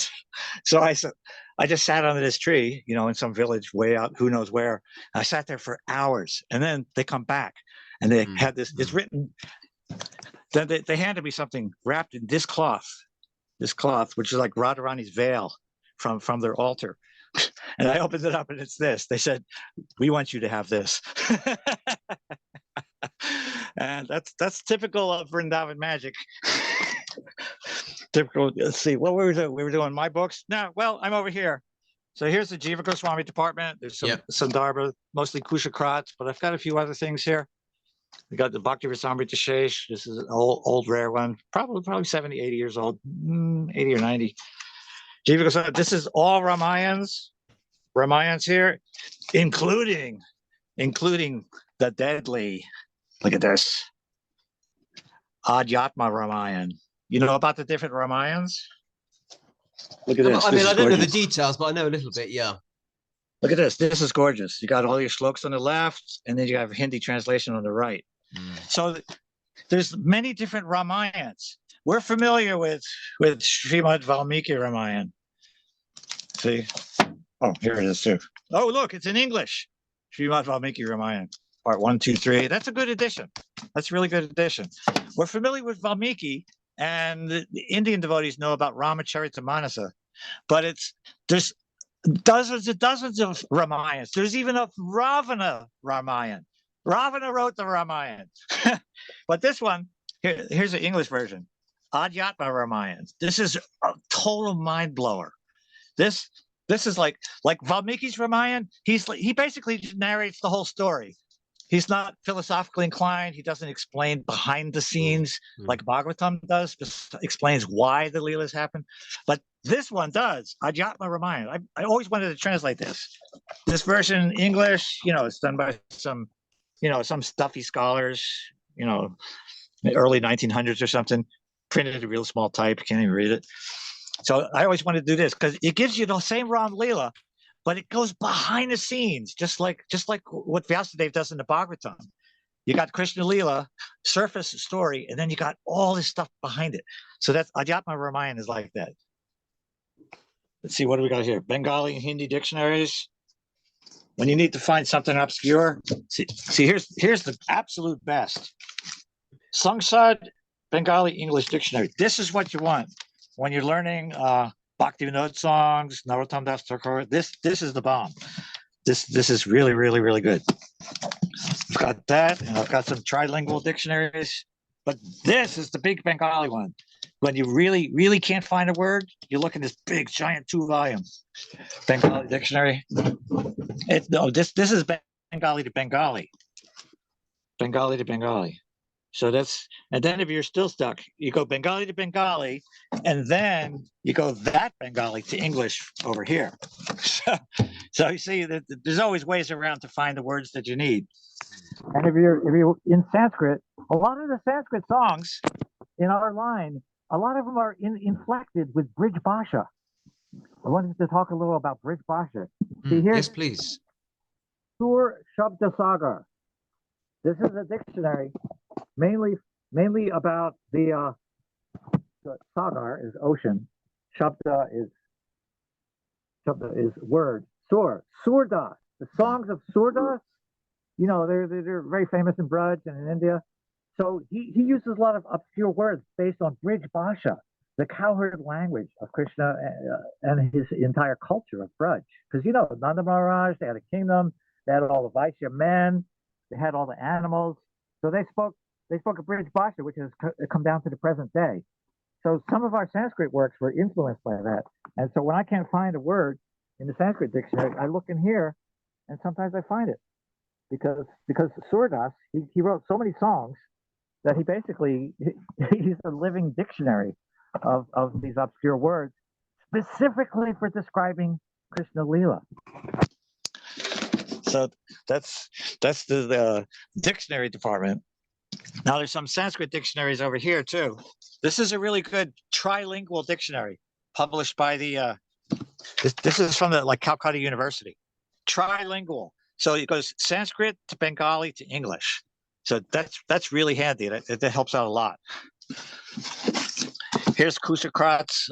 said, I just sat under this tree, in some village way out, who knows where. I sat there for hours, and then they come back, and they had this. It's written. Then they handed me something wrapped in this cloth, which is like Radharani's veil from their altar. And I opened it up, and it's this. They said, "We want you to have this." And that's typical of Vrindavan magic. Typical. Let's see what we were doing. We were doing my books. Now, well, I'm over here. So here's the Jiva Goswami department. There's some Dharma, mostly Kushakrats, but I've got a few other things here. We got the Bhakti Rasamrita Shesh. This is an old rare one, probably 70, 80 years old, 80 or 90. Jiva Goswami. This is all Ramayans here, including the deadly. Look at this, Adhyatma Ramayan. You know about the different Ramayans? Look at this. I mean, I don't know the details, but I know a little bit, yeah. Look at this. This is gorgeous. You got all your shlokas on the left, and then you have a Hindi translation on the right. So there's many different Ramayans. We're familiar with Srimad Valmiki Ramayan. See? Oh, here it is too. Oh, look, it's in English. Srimad Valmiki Ramayan, part 1, 2, 3. That's a good edition. That's a really good edition. We're familiar with Valmiki, and the Indian devotees know about Ramacharitamanasa, but there's dozens of Ramayans. There's even a Ravana Ramayan. Ravana wrote the Ramayan. But this one, here's the English version, Adhyatma Ramayan. This is a total mind blower. This is like Valmiki's Ramayan. He basically narrates the whole story. He's not philosophically inclined. He doesn't explain behind the scenes like Bhagavatam does, just explains why the Leelas happen. But this one does, Adhyatma Ramayan. I always wanted to translate this. This version in English, it's done by some stuffy scholars, the early 1900s or something, printed in real small type, can't even read it. So I always wanted to do this because it gives you the same Ram Leela, but it goes behind the scenes, just like what Vyasadeva does in the Bhagavatam. You got Krishna Leela, surface story, and then you got all this stuff behind it. So that's Adhyatma Ramayan is like that. Let's see, what do we got here? Bengali and Hindi dictionaries. When you need to find something obscure, see here's the absolute best. Sangsad Bengali English Dictionary. This is what you want when you're learning Bhaktivinoda songs, Narottam Das Thakur. This is the bomb. This is really, really, really good. I've got that, and I've got some trilingual dictionaries, but this is the big Bengali one. When you really, really can't find a word, you look in this big, giant 2-volume Bengali dictionary. This is Bengali to Bengali. Bengali to Bengali. So and then if you're still stuck, you go Bengali to Bengali, and then you go that Bengali to English over here. So you see that there's always ways around to find the words that you need. And if you're in Sanskrit, a lot of the Sanskrit songs in our line, a lot of them are inflected with Brij Bhasha. I wanted to talk a little about Brij Bhasha. See here. Yes, please. Sur Shabda Sagar. This is a dictionary mainly about the Sagar is ocean. Shabda is word. Surdas. The songs of Surdas, they're very famous in Braj and in India. So he uses a lot of obscure words based on Brij Bhasha, the cowherd language of Krishna and his entire culture of Braj. Because Nanda Maharaj, they had a kingdom, they had all the Vaishya men, they had all the animals. So they spoke a Brij Bhasha, which has come down to the present day. So some of our Sanskrit works were influenced by that. And so when I can't find a word in the Sanskrit dictionary, I look in here, and sometimes I find it because Surdas he wrote so many songs that he basically he's a living dictionary of these obscure words specifically for describing Krishna Lila. So that's the dictionary department. Now there's some Sanskrit dictionaries over here too. This is a really good trilingual dictionary published by the this is from the Calcutta University. Trilingual. So it goes Sanskrit to Bengali to English. So that's really handy. That helps out a lot. Here's Kushakrat's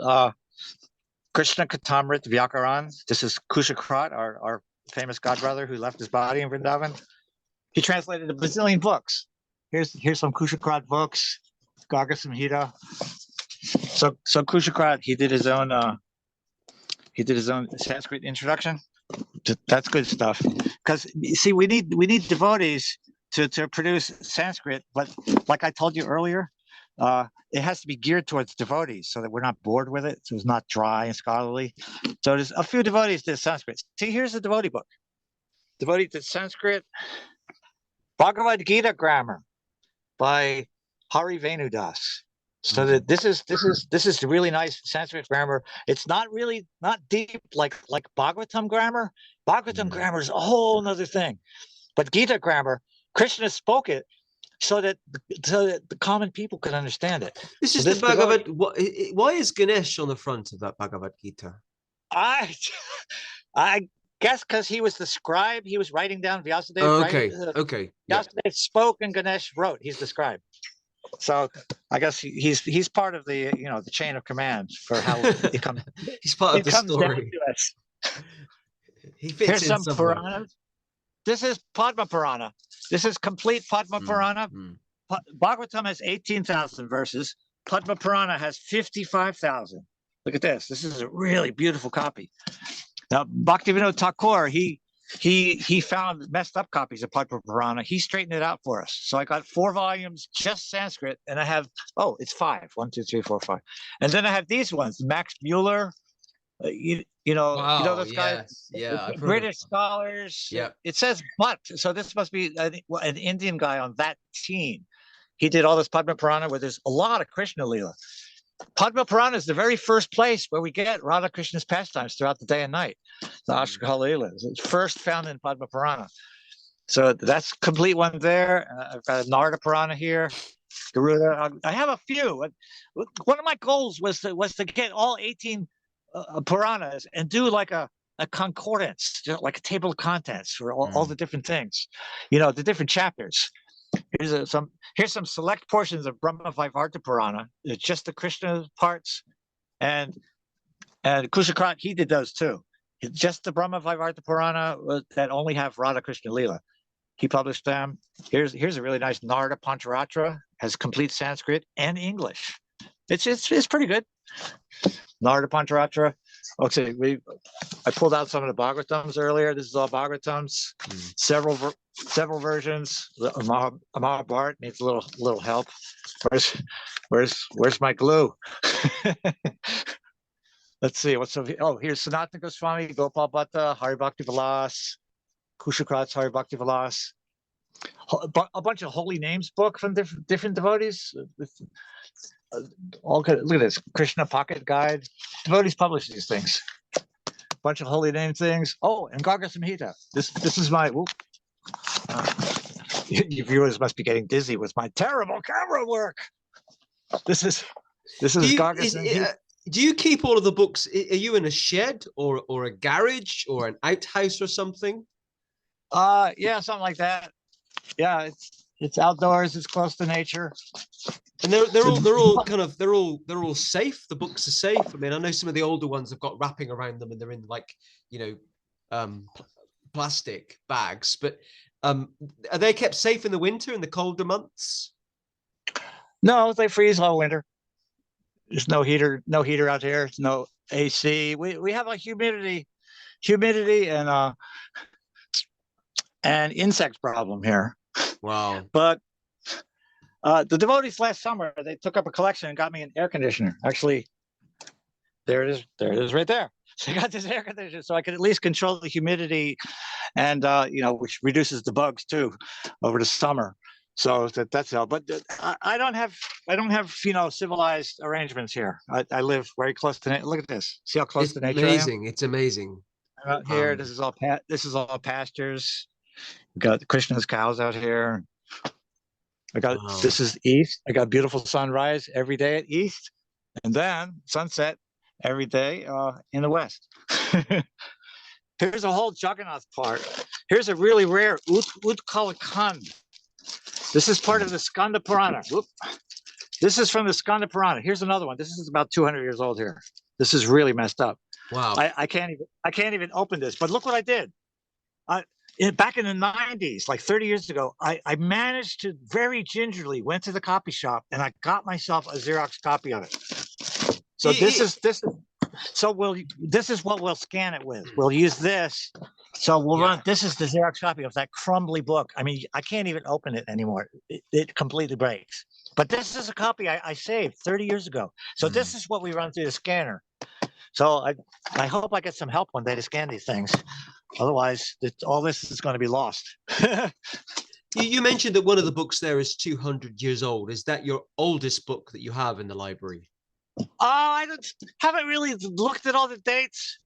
Krishna Katamrit Vyakaran. This is Kushakrat, our famous godbrother who left his body in Vrindavan. He translated a bazillion books. Here's some Kushakrat books, Garga Samhita. So Kushakrat, he did his own Sanskrit introduction. That's good stuff. Because you see, we need devotees to produce Sanskrit, but like I told you earlier, it has to be geared towards devotees so that we're not bored with it. So it's not dry and scholarly. So there's a few devotees did Sanskrit. See, here's the devotee book. Devotee did Sanskrit. Bhagavad Gita grammar by Hari Venudas. So that this is really nice Sanskrit grammar. It's not deep like Bhagavatam grammar. Bhagavatam grammar is a whole other thing. But Gita grammar, Krishna spoke it so that the common people could understand it. This is the Bhagavad. Why is Ganesh on the front of that Bhagavad Gita? I guess because he was the scribe. He was writing down Vyasadeva. Oh, okay. Okay. Vyasadeva spoke and Ganesh wrote. He's the scribe. So I guess he's part of the the chain of command for how it comes. He's part of the story. He fits Here's in some somewhere. Puranas. This is Padma Purana. This is complete Padma Purana. Bhagavatam has 18,000 verses. Padma Purana has 55,000. Look at this. This is a really beautiful copy. Now, Bhaktivedanta Thakur, he found messed up copies of Padma Purana. He straightened it out for us. So I got 4 volumes, just Sanskrit, and I have, it's 5. 1, 2, 3, 4, 5. And then I have these ones, Max Mueller, you know those guys? Yeah, British scholars. Yeah. It says but, so this must be an Indian guy on that team. He did all this Padma Purana where there's a lot of Krishna Lila. Padma Purana is the very first place where we get Radha Krishna's pastimes throughout the day and night. The Ashtakala Lila is first found in Padma Purana. So that's complete one there. I've got a Narada Purana here. Garuda. I have a few. One of my goals was to get all 18 Puranas and do like a concordance, like a table of contents for all the different things, the different chapters. Here's some select portions of Brahma Vaivarta Purana. It's just the Krishna parts, and Kushakrat, he did those too. It's just the Brahma Vaivarta Purana that only have Radha Krishna Lila. He published them. Here's a really nice Narada Pancharatra, has complete Sanskrit and English. It's pretty good. Narada Pancharatra. Okay, I pulled out some of the Bhagavatams earlier. This is all Bhagavatams. Several versions. Mahabharata needs a little help. Where's my glue? Let's see. Here's Sanatana Goswami, Gopal Bhatta, Hari Bhakti Vilas, Kushakrat's Hari Bhakti Vilas. A bunch of holy names book from different devotees. Look at this Krishna Pocket Guide. Devotees publish these things. Bunch of holy name things. And Garga Samhita. This is my. Your viewers must be getting dizzy with my terrible camera work. This is Garga Samhita. Do you keep all of the books? Are you in a shed or a garage or an outhouse or something? Yeah, something like that. Yeah, it's outdoors. It's close to nature. And they're all safe. The books are safe. I mean, I know some of the older ones have got wrapping around them, and they're in plastic bags. But are they kept safe in the winter, in the colder months? No, they freeze all winter. There's no heater out here. There's no AC. We have a humidity and insect problem here. Wow. But the devotees last summer, they took up a collection and got me an air conditioner. Actually, there it is right there. So I got this air conditioner so I can at least control the humidity, and which reduces the bugs too over the summer. So that's how. But I don't have civilized arrangements here. I live very close to nature. Look at this. See how close It's to nature I am? amazing. It's amazing. I'm out here. This is all pastures. We got Krishna's cows out here. This is east. I got beautiful sunrise every day at east, and then sunset every day in the west. Here's a whole Jagannath part. Here's a really rare Utkalakand. This is part of the Skanda Purana. Whoop. This is from the Skanda Purana. Here's another one. This is about 200 years old here. This is really messed up. Wow. I can't even open this. But look what I did. Back in the 90s, like 30 years ago, I managed to very gingerly went to the copy shop and I got myself a Xerox copy of it. So this is what we'll scan it with. We'll use this. So we'll run. This is the Xerox copy of that crumbly book. I mean, I can't even open it anymore. It completely breaks. But this is a copy I saved 30 years ago. So this is what we run through the scanner. So I hope I get some help one day to scan these things. Otherwise, all this is going to be lost. You mentioned that one of the books there is 200 years old. Is that your oldest book that you have in the library? I haven't really looked at all the dates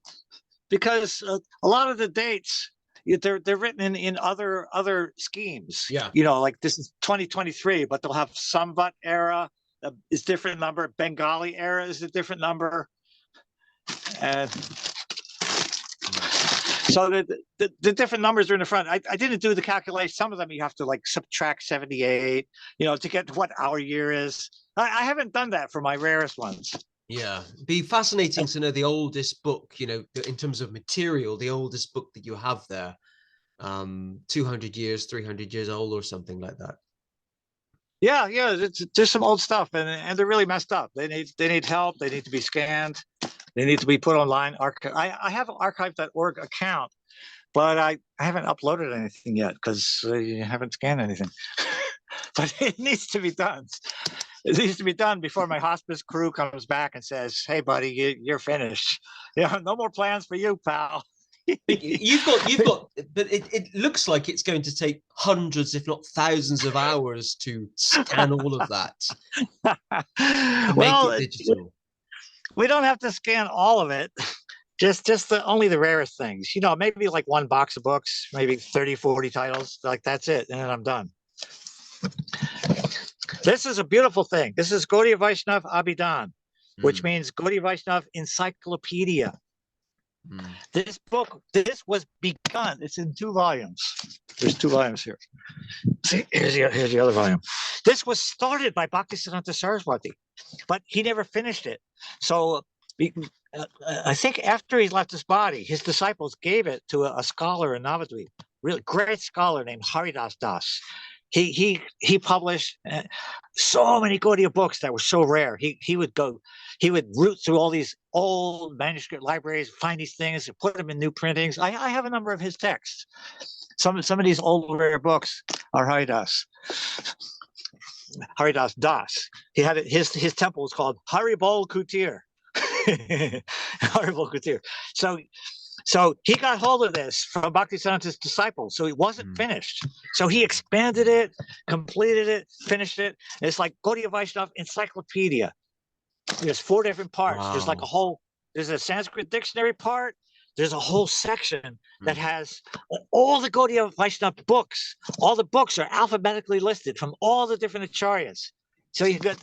because a lot of the dates they're written in other schemes. Yeah. Like this is 2023, but they'll have Samvat era is different number. Bengali era is a different number. And so the different numbers are in the front. I didn't do the calculation. Some of them you have to like subtract 78, to get what our year is. I haven't done that for my rarest ones. Yeah, be fascinating to know the oldest book, in terms of material, the oldest book that you have there, 200 years, 300 years old or something like that. Yeah, there's some old stuff and they're really messed up. They need help. They need to be scanned. They need to be put online. I have an archive.org account, but I haven't uploaded anything yet because I haven't scanned anything. But it needs to be done. It needs to be done before my hospice crew comes back and says, "Hey, buddy, you're finished. No more plans for you, pal." You've got, but it looks like it's going to take hundreds, if not thousands, of hours to scan all of that. Make it digital. We don't have to scan all of it. Just only the rarest things. Maybe like one box of books, maybe 30, 40 titles. Like that's it, and then I'm done. This is a beautiful thing. This is Gaudiya Vaishnava Abhidan, which means Gaudiya Vaishnava Encyclopedia. This book, this was begun. It's in 2 volumes. There's 2 volumes here. See, here's the other volume. This was started by Bhaktisiddhanta Saraswati, but he never finished it. So I think after he left his body, his disciples gave it to a scholar in Navadvip, really great scholar named Haridas Das. He published so many Gaudiya books that were so rare. He would root through all these old manuscript libraries, find these things, and put them in new printings. I have a number of his texts. Some of these old rare books are Haridas Das. He had his temple was called Haribol Kutir. Haribol Kutir. So he got hold of this from Bhaktisiddhanta's disciples. So it wasn't finished. So he expanded it, completed it, finished it. It's like Gaudiya Vaishnava Encyclopedia. There's 4 different parts. Wow. There's a Sanskrit dictionary part. There's a whole section that has all the Gaudiya Vaishnava books. All the books are alphabetically listed from all the different acharyas. So you got,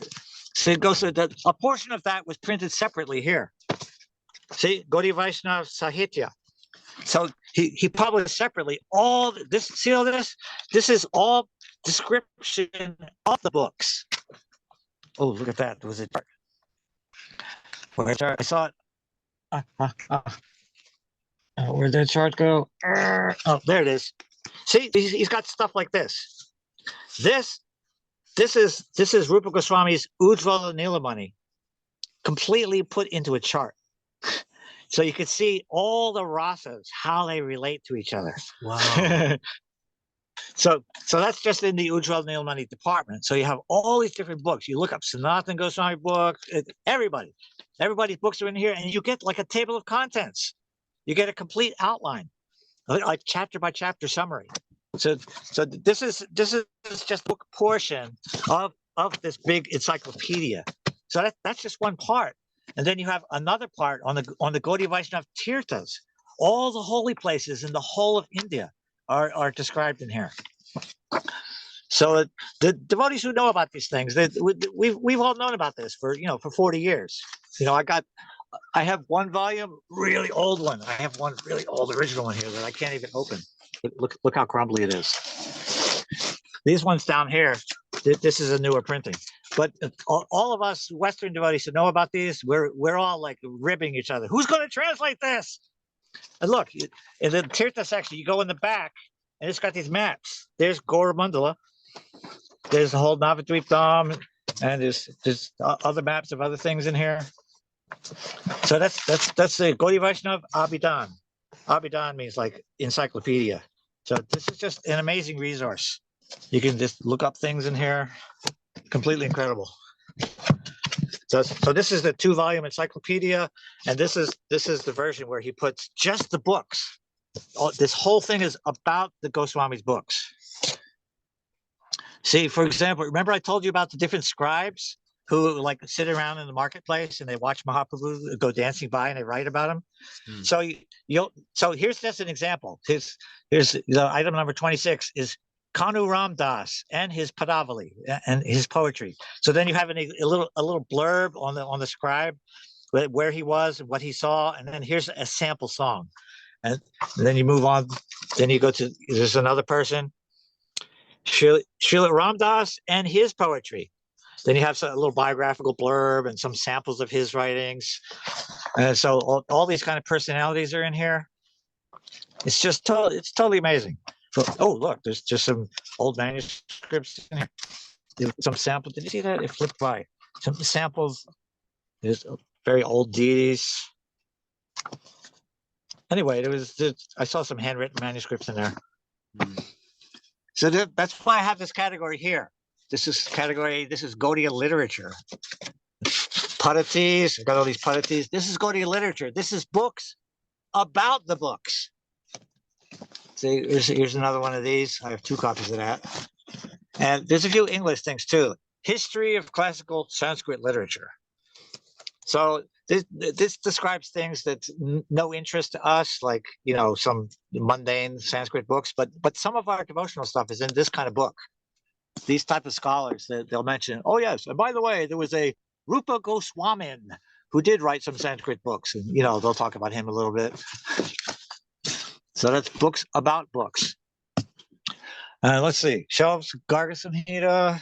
a portion of that was printed separately here. See, Gaudiya Vaishnava Sahitya. So he published separately all this. See all this? This is all description of the books. Oh, look at that. Was it? I saw it. Where'd that chart go? Oh, there it is. See, he's got stuff like this. This is Rupa Goswami's Ujjvala Nilamani, completely put into a chart. So you can see all the rasas, how they relate to each other. Wow. So that's just in the Ujjwal Nilmani department. So you have all these different books. You look up Sanatana Goswami book, everybody's books are in here, and you get like a table of contents. You get a complete outline, like chapter by chapter summary. So this is just book portion of this big encyclopedia. So that's just one part. And then you have another part on the Gaudiya Vaishnava Tirthas. All the holy places in the whole of India are described in here. So the devotees who know about these things, we've all known about this for 40 years. I have one volume, really old one. I have one really old original one here that I can't even open. Look how crumbly it is. These ones down here, this is a newer printing. But all of us Western devotees who know about these, we're all like ribbing each other. Who's going to translate this? And look, in the Tirtha section, you go in the back, and it's got these maps. There's Gaura-mandala. There's the whole Navadvip Dham, and there's other maps of other things in here. So that's the Gaudiya Vaishnava Abhidan. Abhidan means like encyclopedia. So this is just an amazing resource. You can just look up things in here. Completely incredible. So this is the 2-volume encyclopedia, and this is the version where he puts just the books. This whole thing is about the Goswami's books. See, for example, remember I told you about the different scribes who like sit around in the marketplace and they watch Mahaprabhu go dancing by and they write about him. So here's just an example. Here's the item number 26 is Kanu Ram Das and his Padavali and his poetry. So then you have a little blurb on the scribe where he was and what he saw, and then here's a sample song. And then you move on. Then you go to there's another person, Srila Ram Das and his poetry. Then you have a little biographical blurb and some samples of his writings. And so all these kind of personalities are in here. It's just it's totally amazing. So, oh, look, there's just some old manuscripts in here. Some samples. Did you see that? It flipped by. Some samples. There's very old deities. Anyway, I saw some handwritten manuscripts in there. So that's why I have this category here. This is Gaudiya literature. Padatis, I've got all these padatis. This is Gaudiya literature. This is books about the books. See, here's another one of these. I have 2 copies of that. And there's a few English things too. History of classical Sanskrit literature. So this describes things that's no interest to us, like some mundane Sanskrit books, but some of our devotional stuff is in this kind of book. These type of scholars that they'll mention, oh yes, and by the way, there was a Rupa Goswamin who did write some Sanskrit books, and they'll talk about him a little bit. So that's books about books. Let's see, shelves, Garga Samhita.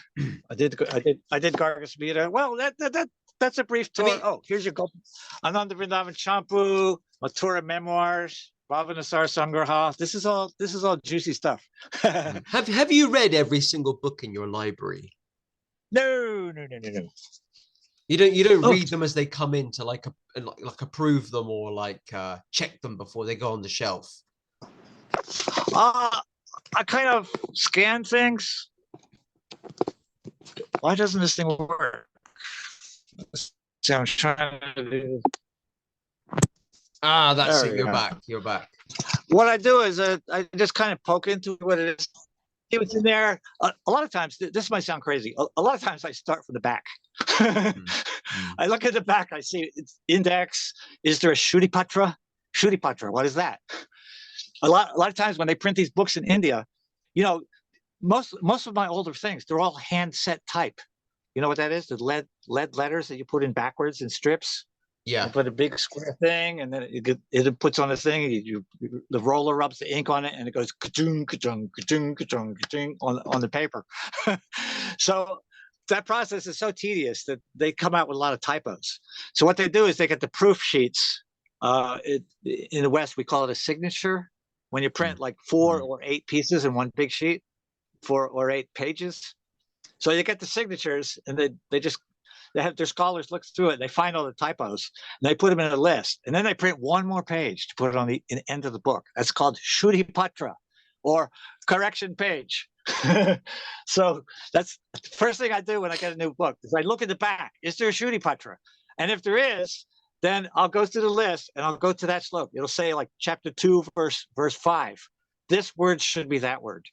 I did Garga Samhita. Well, that's a brief tour. Here's your Ananda Vrindavan Champu, Mathura Memoirs, Bhavanasar Sangraha. This is all juicy stuff. Have you read every single book in your library? No. You don't read them as they come in to like approve them or check them before they go on the shelf. I kind of scan things. Why doesn't this thing work? See, I'm trying to do. That's it. You're back. What I do is I just kind of poke into what it is. See what's in there. A lot of times, this might sound crazy. A lot of times I start from the back. I look at the back. I see it's index. Is there a Shuddhipatra? Shuddhipatra. What is that? A lot of times when they print these books in India, most of my older things, they're all hand set type. You know what that is? The lead letters that you put in backwards in strips. Yeah. You put a big square thing, and then it puts on the thing. The roller rubs the ink on it, and it goes ka-chung, ka-chung, ka-chung, ka-chung, ka-chung on the paper. So that process is so tedious that they come out with a lot of typos. So what they do is they get the proof sheets. In the West, we call it a signature. When you print like 4 or 8 pieces in one big sheet, 4 or 8 pages. So you get the signatures, and they have their scholars look through it. They find all the typos, and they put them in a list. And then they print one more page to put it on the end of the book. That's called Shuddhipatra. or correction page. So that's the first thing I do when I get a new book is I look at the back. Is there a Shruti Patra? And if there is, then I'll go through the list and I'll go to that slope. It'll say like chapter 2, verse 5. This word should be that word.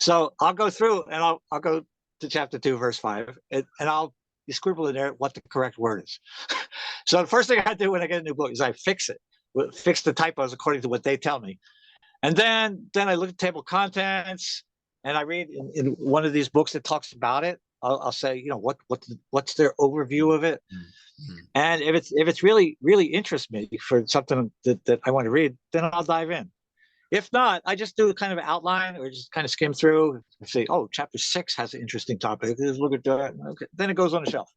So I'll go through and I'll go to chapter 2, verse 5, and I'll scribble in there what the correct word is. So the first thing I do when I get a new book is I fix it, fix the typos according to what they tell me. And then I look at table of contents and I read in one of these books that talks about it. I'll say, you know, what's their overview of it. Mm-hmm. And if it's really, really interests me for something that I want to read, then I'll dive in. If not, I just do a kind of outline or just kind of skim through and say, oh, chapter 6 has an interesting topic. Let's look at that. Okay. Then it goes on the shelf.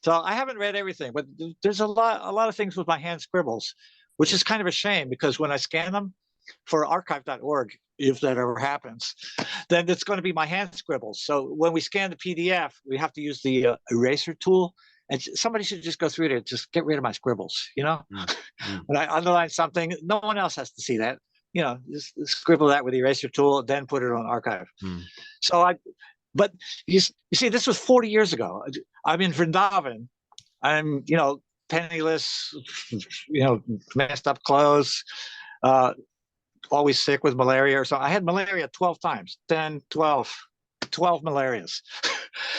So I haven't read everything, but there's a lot of things with my hand scribbles, which is kind of a shame because when I scan them for archive.org, if that ever happens, then it's going to be my hand scribbles. So when we scan the PDF, we have to use the eraser tool. And somebody should just go through there, just get rid of my scribbles, you know? Mm-hmm. When I underline something, no one else has to see that. You know, just scribble that with the eraser tool, then put it on archive. So but you see, this was 40 years ago. I'm in Vrindavan. I'm, you know, penniless, you know, messed up clothes, always sick with malaria. So I had malaria 12 times, 10, 12 malarias.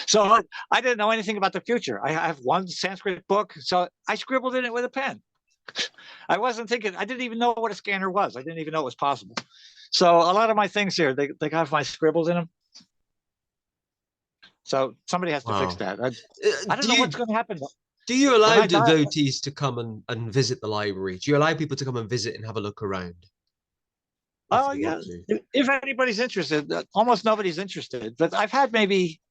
So I didn't know anything about the future. I have one Sanskrit book, so I scribbled in it with a pen. I wasn't thinking, I didn't even know what a scanner was. I didn't even know it was possible. So a lot of my things here, they have my scribbles in them. So somebody has to fix that. I don't know what's going to happen. Do you allow devotees to come and visit the library? Do you allow people to come and visit and have a look around? Oh, yeah. If anybody's interested, almost nobody's interested. But I've had maybe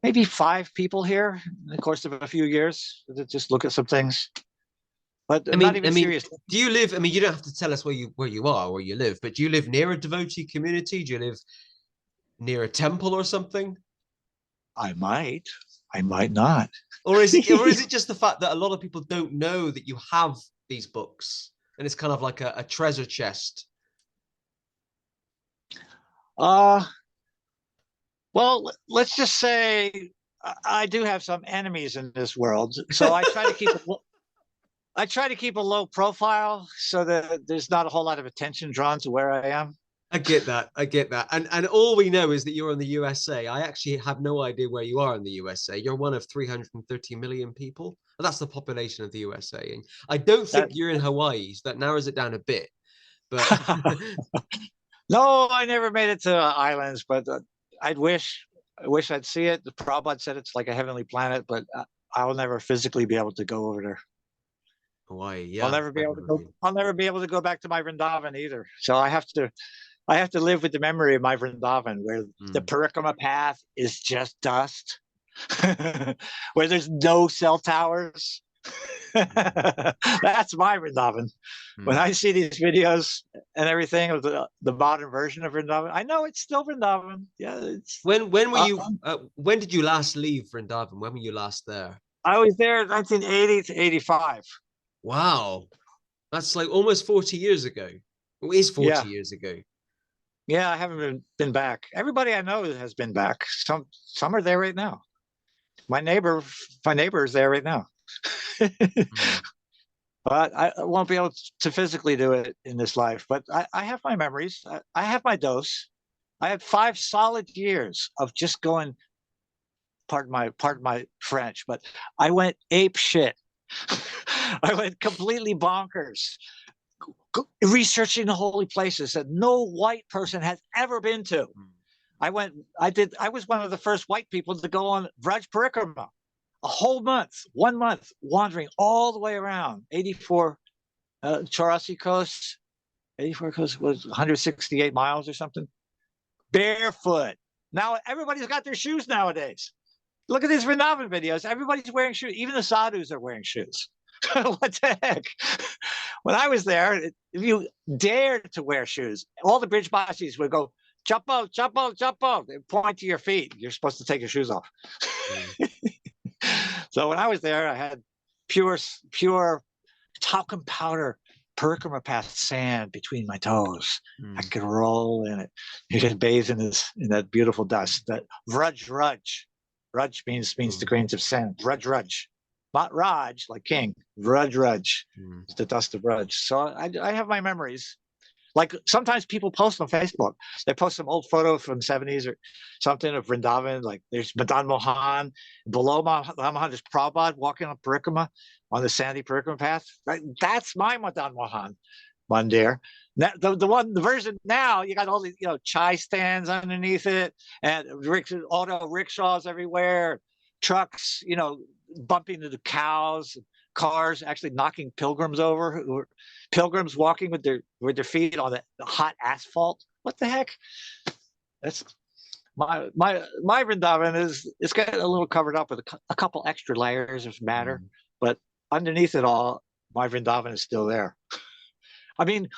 5 people here in the course of a few years that just look at some things. But not even serious. Do you live? I mean, you don't have to tell us where you are, where you live. But do you live near a devotee community? Do you live near a temple or something? I might not. Or is it just the fact that a lot of people don't know that you have these books, and it's kind of like a treasure chest? Well, let's just say I do have some enemies in this world, so I try to keep a low profile so that there's not a whole lot of attention drawn to where I am. I get that. And all we know is that you're in the USA. I actually have no idea where you are in the USA. You're one of 330 million people. That's the population of the USA. And I don't think you're in Hawaii. So that narrows it down a bit. But no, I never made it to islands, but I wish I'd see it. The Prabhupada said it's like a heavenly planet, but I'll never physically be able to go over there. Hawaii, yeah. I'll never be able to go back to my Vrindavan either. So I have to live with the memory of my Vrindavan, where the parikrama path is just dust, where there's no cell towers. That's my Vrindavan. When I see these videos and everything of the modern version of Vrindavan, I know it's still Vrindavan. Yeah. When were you? When did you last leave Vrindavan? When were you last there? I was there in 1980 to 85. Wow, that's like almost 40 years ago. It is 40 years ago. Yeah, I haven't been back. Everybody I know has been back. Some are there right now. My neighbor is there right now. But I won't be able to physically do it in this life. But I have my memories. I have my dose. I had 5 solid years of just going, pardon my French, but I went ape shit. I went completely bonkers, researching the holy places that no white person has ever been to. I was one of the first white people to go on Vraj Parikrama, a whole month, 1 month, wandering all the way around 84 Chaurasi coast. 84 coast was 168 miles or something, barefoot. Now everybody's got their shoes nowadays. Look at these Vrindavan videos. Everybody's wearing shoes. Even the sadhus are wearing shoes. What the heck? When I was there, if you dared to wear shoes, all the bridge basis would go, chapo, chapo, chapo. They point to your feet. You're supposed to take your shoes off. So when I was there, I had pure talcum powder Parikrama path sand between my toes. I Mm. could roll in it. You could bathe in that beautiful dust. That Raj Raj. Raj means the grains of sand. Raj Raj. Not Raj, like king. Raj Raj. Mm. It's the dust of Raj. So I have my memories. Like sometimes people post on Facebook. They post some old photo from the 70s or something of Vrindavan. Like there's Madan Mohan. Below Madan Mohan, there's Prabhupada walking on Parikrama on the sandy Parikrama path. Right? That's my Madan Mohan Mandir. The version now, you got all these, chai stands underneath it and auto rickshaws everywhere, trucks, bumping into cows, cars actually knocking pilgrims over, who are pilgrims walking with their feet on the hot asphalt. What the heck? That's my Vrindavan it's got a little covered up with a couple extra layers of matter, but underneath it all, my Vrindavan is still there. I mean,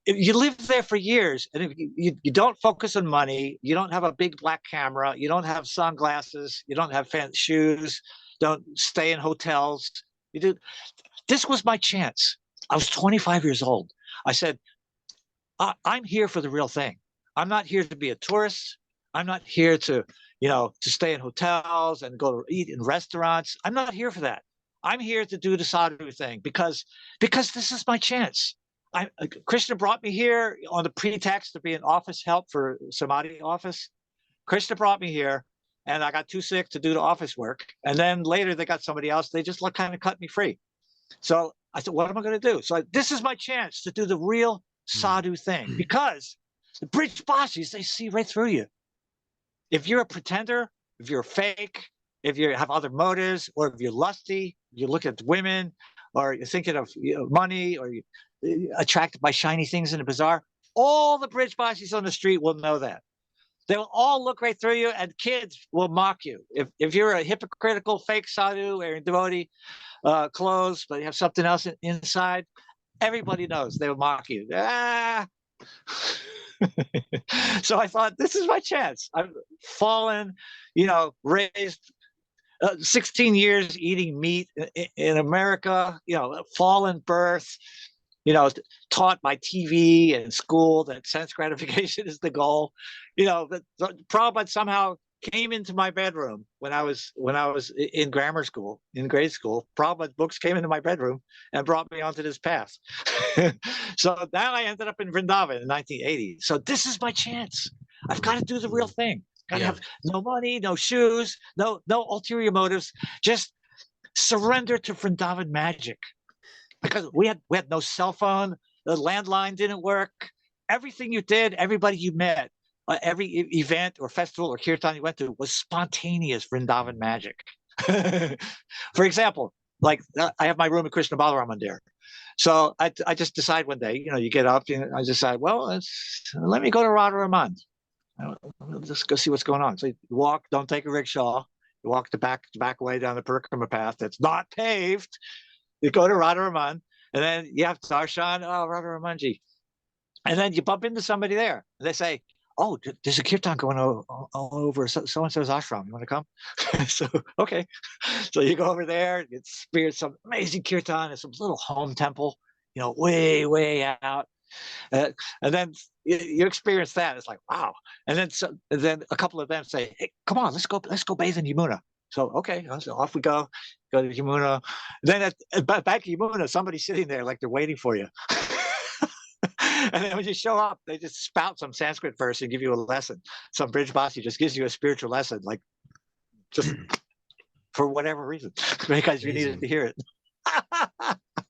if you live there for years, and if you don't focus on money, you don't have a big black camera, you don't have sunglasses, you don't have fancy shoes, don't stay in hotels. You do. This was my chance. I was 25 years old. I said, I'm here for the real thing. I'm not here to be a tourist. I'm not here to stay in hotels and go to eat in restaurants. I'm not here for that. I'm here to do the sadhu thing because this is my chance. Krishna brought me here on the pretext to be an office help for Samadhi office. Krishna brought me here, and I got too sick to do the office work. And then later they got somebody else. They just kind of cut me free. So I said, what am I going to do? So this is my chance to do the real sadhu thing, because the Brij Basis, they see right through you. If you're a pretender, if you're fake, if you have other motives, or if you're lusty, you look at women, or you're thinking of money, or you're attracted by shiny things in the bazaar, all the Brij Basis on the street will know that. They will all look right through you, and kids will mock you. If you're a hypocritical fake sadhu wearing devotee clothes, but you have something else inside, everybody knows. They will mock you. So I thought, this is my chance. I've fallen, raised 16 years eating meat in America, fallen birth, taught by TV and school that sense gratification is the goal. But Prabhupada somehow came into my bedroom when I was in grammar school, in grade school. Prabhupada's books came into my bedroom and brought me onto this path. So now I ended up in Vrindavan in 1980. So this is my chance. I've got to do the real thing. I have no money, no shoes, no ulterior motives. Just surrender to Vrindavan magic. Because we had no cell phone, the landline didn't work. Everything you did, everybody you met, every event or festival or kirtan you went to was spontaneous Vrindavan magic. For example, like I have my room at Krishna Balaram there. So I just decide one day, you get up, I decide, well, let me go to Radha Raman. Just go see what's going on. So you walk, don't take a rickshaw. You walk the back way down the Parikrama path that's not paved. You go to Radha Raman, and then you have darshan, Radha Ramanji. And then you bump into somebody there. And they say, oh, there's a kirtan going all over so-and-so's ashram. You want to come? So, okay. So you go over there, you experience some amazing kirtan at some little home temple, way, way out. And then you experience that. It's like, wow. And then a couple of them say, hey, come on, let's go bathe in Yamuna. So, okay, so off we go to Yamuna. Then back at Yamuna, somebody's sitting there like they're waiting for you. And then when you show up, they just spout some Sanskrit verse and give you a lesson. Some Brij Basi just gives you a spiritual lesson, like just for whatever reason, because you needed to hear it.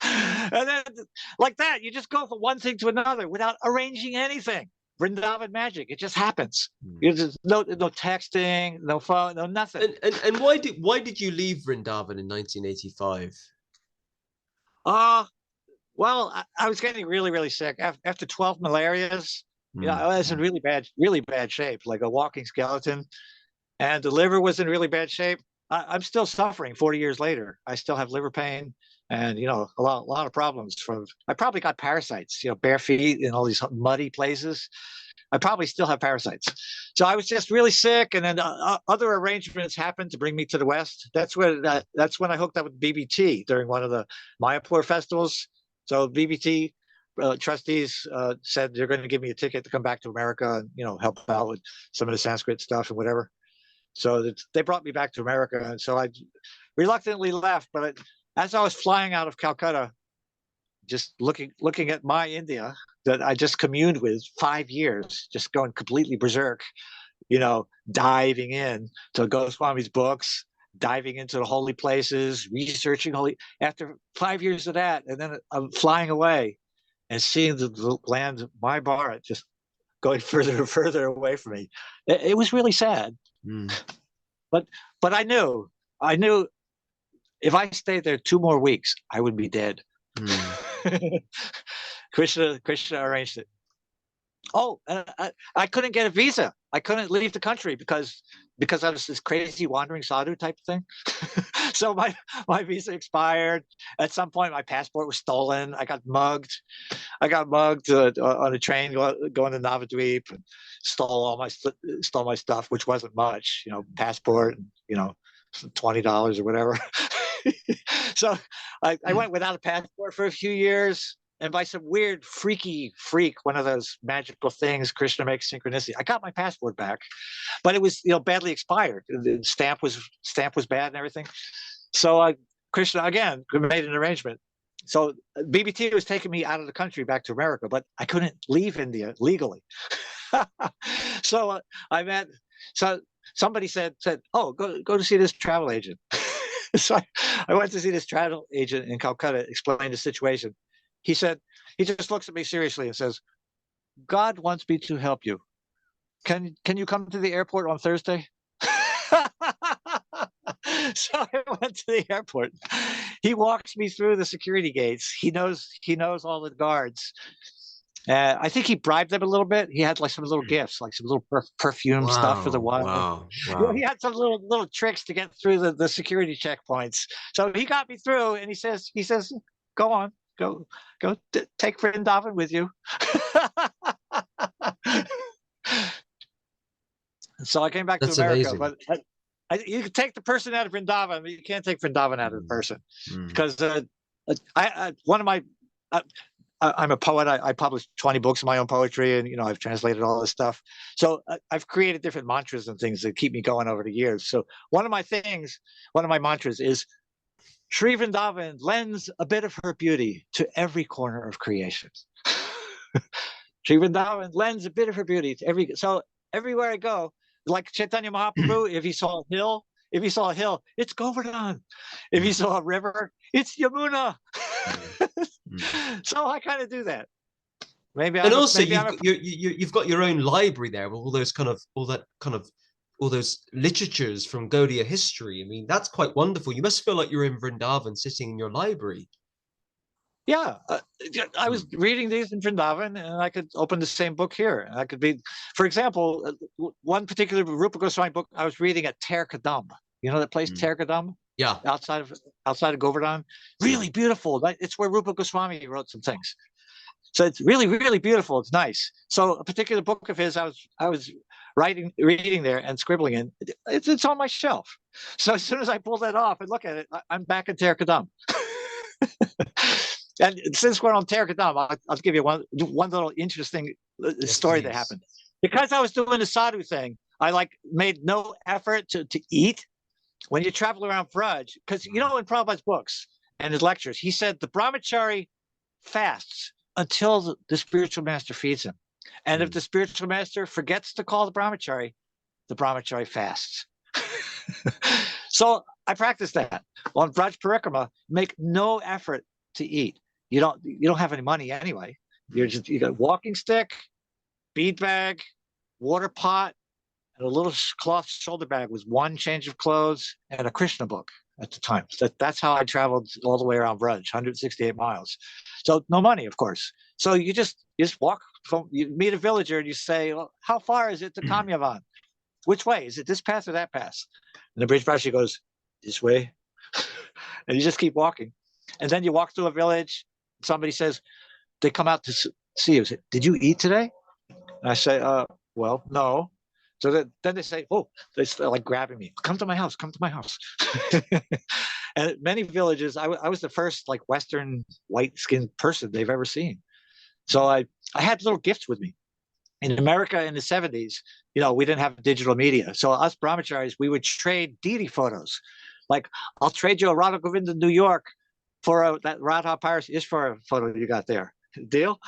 And then like that, you just go from one thing to another without arranging anything. Vrindavan magic, it just happens. Just no texting, no phone, no nothing. And why did you leave Vrindavan in 1985? Well, I was getting really, really sick after 12 malarias. I was in really bad shape, like a walking skeleton, and the liver was in really bad shape. I'm still suffering 40 years later. I still have liver pain and, a lot of problems I probably got parasites, bare feet in all these muddy places. I probably still have parasites. So I was just really sick. And then other arrangements happened to bring me to the West. That's when I hooked up with BBT during one of the Mayapur festivals. So BBT trustees said they're going to give me a ticket to come back to America and, you know, help out with some of the Sanskrit stuff and whatever. So they brought me back to America, and so I reluctantly left. But as I was flying out of Calcutta, just looking at my India that I just communed with 5 years, just going completely berserk, you know, diving in to Goswami's books, diving into the holy places, researching holy. After 5 years of that, and then I'm flying away and seeing the land of my Bharat just going further and further away from me. It was really sad. Mm. But I knew if I stayed there 2 more weeks, I would be dead. Mm. Krishna arranged it. Oh, I couldn't get a visa. I couldn't leave the country because I was this crazy wandering sadhu type of thing. So my visa expired. At some point, my passport was stolen. I got mugged. On a train going to Navadvip, and stole my stuff, which wasn't much, you know, passport, you know, $20 or whatever. So I went without a passport for a few years. And by some weird freak, one of those magical things, Krishna makes synchronicity, I got my passport back, but it was, you know, badly expired. The stamp was bad and everything. So Krishna again made an arrangement. So BBT was taking me out of the country back to America, but I couldn't leave India legally. So somebody said, oh, go to see this travel agent. So I went to see this travel agent in Calcutta, explained the situation. He just looks at me seriously and says, God wants me to help you. Can you come to the airport on Thursday? So I went to the airport. He walks me through the security gates. He knows all the guards. I think he bribed them a little bit. He had like some little gifts, like some little perfume stuff for the wine. Wow. Yeah, he had some little tricks to get through the security checkpoints. So he got me through, and he says, go on. Go take Vrindavan with you. So I came back to America, amazing. But you can take the person out of Vrindavan, but you can't take Vrindavan out of the person. Because I'm a poet. I published 20 books of my own poetry, and, you know, I've translated all this stuff. So I've created different mantras and things that keep me going over the years. So one of my mantras is, Sri Vrindavan lends a bit of her beauty to every corner of creation. Sri Vrindavan lends a bit of her beauty to so everywhere I go, like Chaitanya Mahaprabhu, if he saw a hill, it's Govardhan. If he saw a river, it's Yamuna. So I kind of do that. You've got your own library there with all those literatures from Gaudiya history. I mean, that's quite wonderful. You must feel like you're in Vrindavan sitting in your library. Yeah, I was reading these in Vrindavan, and I could open the same book here. I could be, for example, one particular Rupa Goswami book I was reading at Terkadam. You know that place, Terkadam? Yeah. Outside of Govardhan. Really beautiful. It's where Rupa Goswami wrote some things. So it's really, really beautiful. It's nice. So a particular book of his, I was reading there and scribbling in. It's on my shelf. So as soon as I pull that off and look at it, I'm back in Terkadam. And since we're on Terkadam, I'll give you one little interesting story that happened. Because I was doing the sadhu thing, I made no effort to eat. When you travel around Braj, because you know in Prabhupada's books and his lectures, he said the brahmachari fasts until the spiritual master feeds him. And if the spiritual master forgets to call the brahmachari fasts. So I practiced that. On Braj Parikrama, make no effort to eat. You don't have any money anyway. You got a walking stick, bead bag, water pot, and a little cloth shoulder bag with one change of clothes and a Krishna book at the time. That's how I traveled all the way around Braj, 168 miles. So no money, of course. So you just walk you meet a villager and you say, well, how far is it to Kamyavan? Which way? Is it this path or that path? And the Brij Bashi goes, this way. And you just keep walking. And then you walk through a village. Somebody says, they come out to see you. Say, did you eat today? And I say, well, no. So then they say, oh, they're like grabbing me. Come to my house. Come to my house. And many villages, I was the first Western white-skinned person they've ever seen. So I had little gifts with me. In America in the 70s, we didn't have digital media. So us brahmacharis, we would trade deity photos. Like, I'll trade you a Radha Govinda New York for that Radha Paris Ishvara photo you got there. Deal?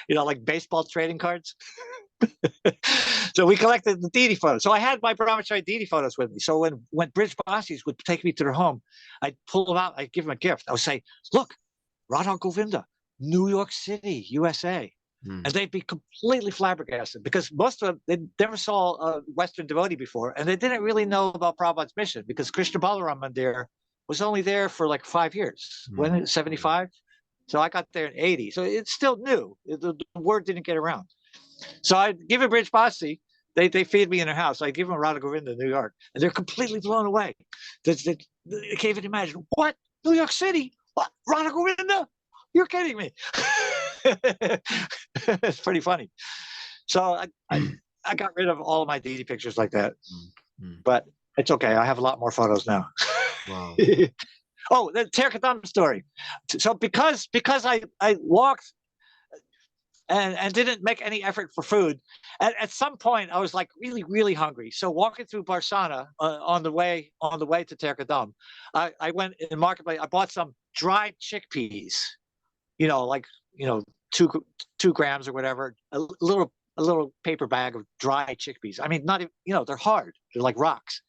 Like baseball trading cards. So we collected the deity photos. So I had my brahmachari deity photos with me. So when Brij Basis would take me to their home, I'd pull them out, I'd give them a gift. I would say, look, Radha Govinda, New York City, USA. And they'd be completely flabbergasted because most of them, they never saw a Western devotee before, and they didn't really know about Prabhupada's mission because Krishna Balaram Mandir was only there for like 5 years. When it 75? So I got there in 80. So it's still new. The word didn't get around. So I'd give a Brij Basi. They feed me in their house. I give them Radha Govinda in New York, and they're completely blown away. They can't even imagine. What? New York City? What? Radha Govinda? You're kidding me. It's pretty funny. So I got rid of all of my deity pictures like that. But it's okay. I have a lot more photos now. Wow. Oh, the Terkadam story. So because I walked and didn't make any effort for food, at some point I was like really, really hungry. So walking through Barsana on the way to Terkadam, I went in the marketplace. I bought some dried chickpeas. Like 2 grams or whatever, a little paper bag of dried chickpeas. I mean, not even, they're hard. They're like rocks.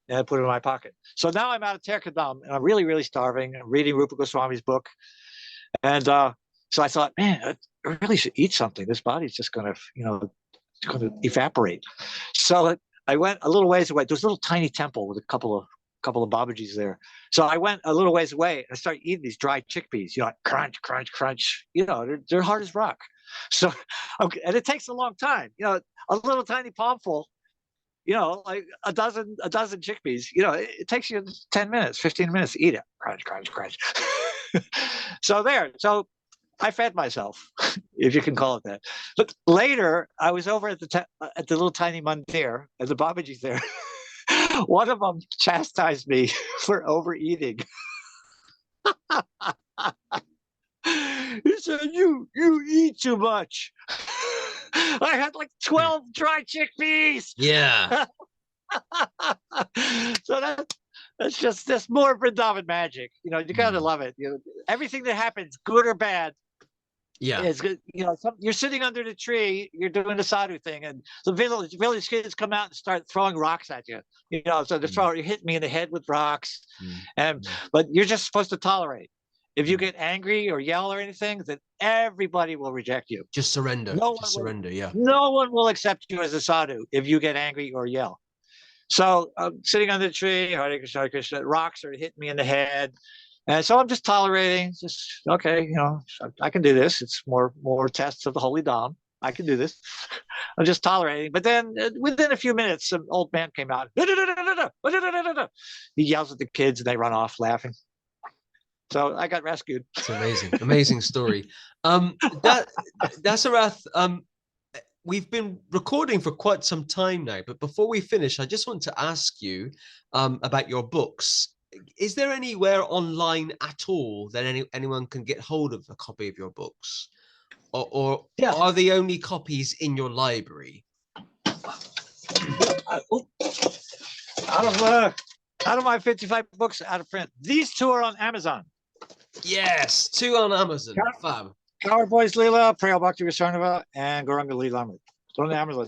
And I put it in my pocket. So now I'm out of Terkadam and I'm really, really starving. I'm reading Rupa Goswami's book. And so I thought, man, I really should eat something. This body's just going to evaporate. So I went a little ways away. There's a little tiny temple with a couple of Babajis there. So I went a little ways away and I started eating these dried chickpeas, crunch, crunch, crunch. They're hard as rock. So, okay, and it takes a long time. A little tiny palmful, like a dozen chickpeas. It takes you 10 minutes, 15 minutes to eat it. Crunch, crunch, crunch. So I fed myself, if you can call it that. But later, I was over at the little tiny mandir, and the Babaji's there. One of them chastised me for overeating. He said, "You eat too much." I had like 12 dry chickpeas. Yeah. So that's more Vrindavan magic. You gotta love it. Everything that happens, good or bad, Yeah. it's good. You're sitting under the tree, you're doing the sadhu thing, and the village kids come out and start throwing rocks at you. So you hit me in the head with rocks, but you're just supposed to tolerate. If you get angry or yell or anything, then everybody will reject you. Just surrender. Surrender. Yeah. No one will accept you as a sadhu if you get angry or yell. So I'm sitting under the tree, Hare Krishna, Hare Krishna, rocks are hitting me in the head. And so I'm just tolerating, okay, I can do this. It's more tests of the holy Dham. I can do this. I'm just tolerating. But then within a few minutes, an old man came out. He yells at the kids and they run off laughing. So I got rescued. It's amazing. Amazing story. Dasarath, we've been recording for quite some time now, but before we finish, I just want to ask you about your books. Is there anywhere online at all that anyone can get hold of a copy of your books? Or are the only copies in your library? Out of my 55 books out of print, these 2 are on Amazon. Yes, 2 on Amazon. Fab. Coward Boys Leela, Preo Bhakti Visarnava, and Gauranga Leela Amrit. On Amazon.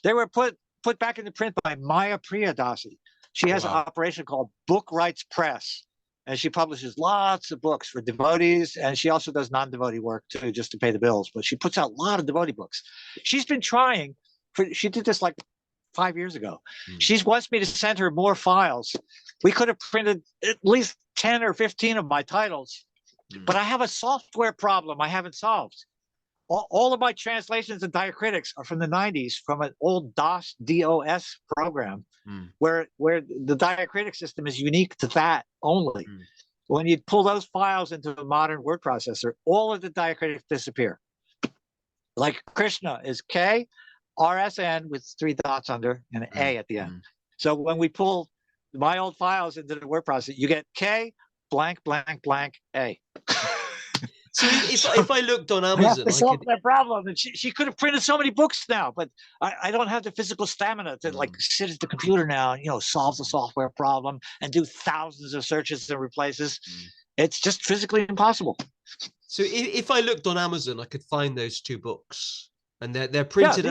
They were put back into print by Maya Priyadasi. She has an operation called Book Rights Press, and she publishes lots of books for devotees, and she also does non-devotee work too, just to pay the bills. But she puts out a lot of devotee books. She's been trying. She did this like 5 years ago. She wants me to send her more files. We could have printed at least 10 or 15 of my titles, but I have a software problem I haven't solved. All of my translations and diacritics are from the 90s, from an old DOS program, where the diacritic system is unique to that only. When you pull those files into a modern word processor, all of the diacritics disappear. Like Krishna is K, RSN with 3 dots under and an A at the end. So when we pull my old files into the word processor, you get K blank blank blank A. So if I looked on I have Amazon, to I solve could. that problem. And she could have printed so many books now, but I don't have the physical stamina to like sit at the computer now and solve the software problem and do thousands of searches and replaces. It's just physically impossible. So if I looked on Amazon, I could find those two books, and they're Yeah, printed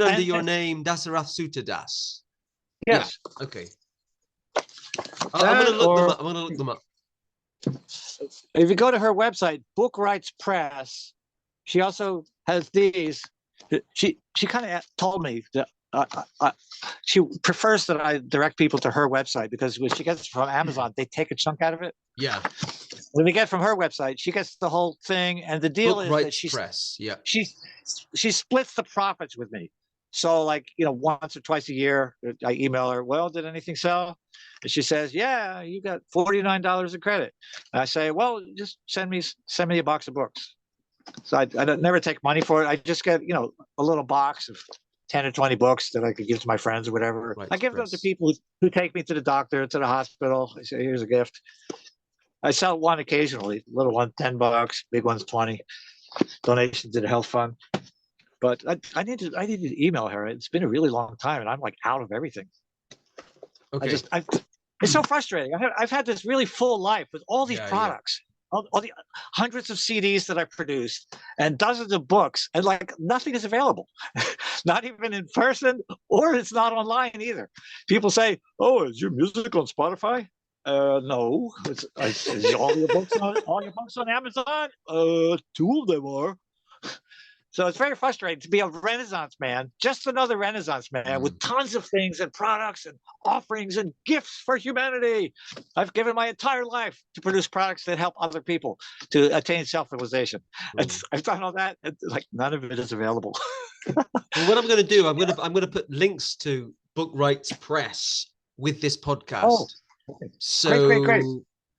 under your name, Dasaratha Suta Das. Yes. Yeah. Okay. I'm gonna look them up. I'm gonna look them up. If you go to her website, Book Rights Press, she also has these. She kind of told me that she prefers that I direct people to her website, because when she gets it from Amazon, they take a chunk out of it. Yeah. When we get from her website, she gets the whole thing, and the deal is that she splits the profits with me. So like, once or twice a year, I email her, well, did anything sell? And she says, yeah, you got $49 of credit. And I say, well, just send me a box of books. So I never take money for it. I just get, a little box of 10 or 20 books that I could give to my friends or whatever. Right, I give them to people who take me to the doctor, to the hospital. I say, here's a gift. I sell one occasionally, little one, $10, big one's 20. Donation to the health fund. But I need to email her. It's been a really long time, and I'm like out of everything. Okay. It's so frustrating. I've had this really full life with all these products, all the hundreds of CDs that I produced, and dozens of books, and like nothing is available, not even in person, or it's not online either. People say, "Oh, is your music on Spotify?" No. Is all your books on Amazon? Two of them are. So it's very frustrating to be a Renaissance man, just another Renaissance man with tons of things and products and offerings and gifts for humanity. I've given my entire life to produce products that help other people to attain self-realization. I've done all that, and like none of it is available. Well, what I'm going to do, I'm going to put links to Book Rights Press with this podcast. Okay. So great.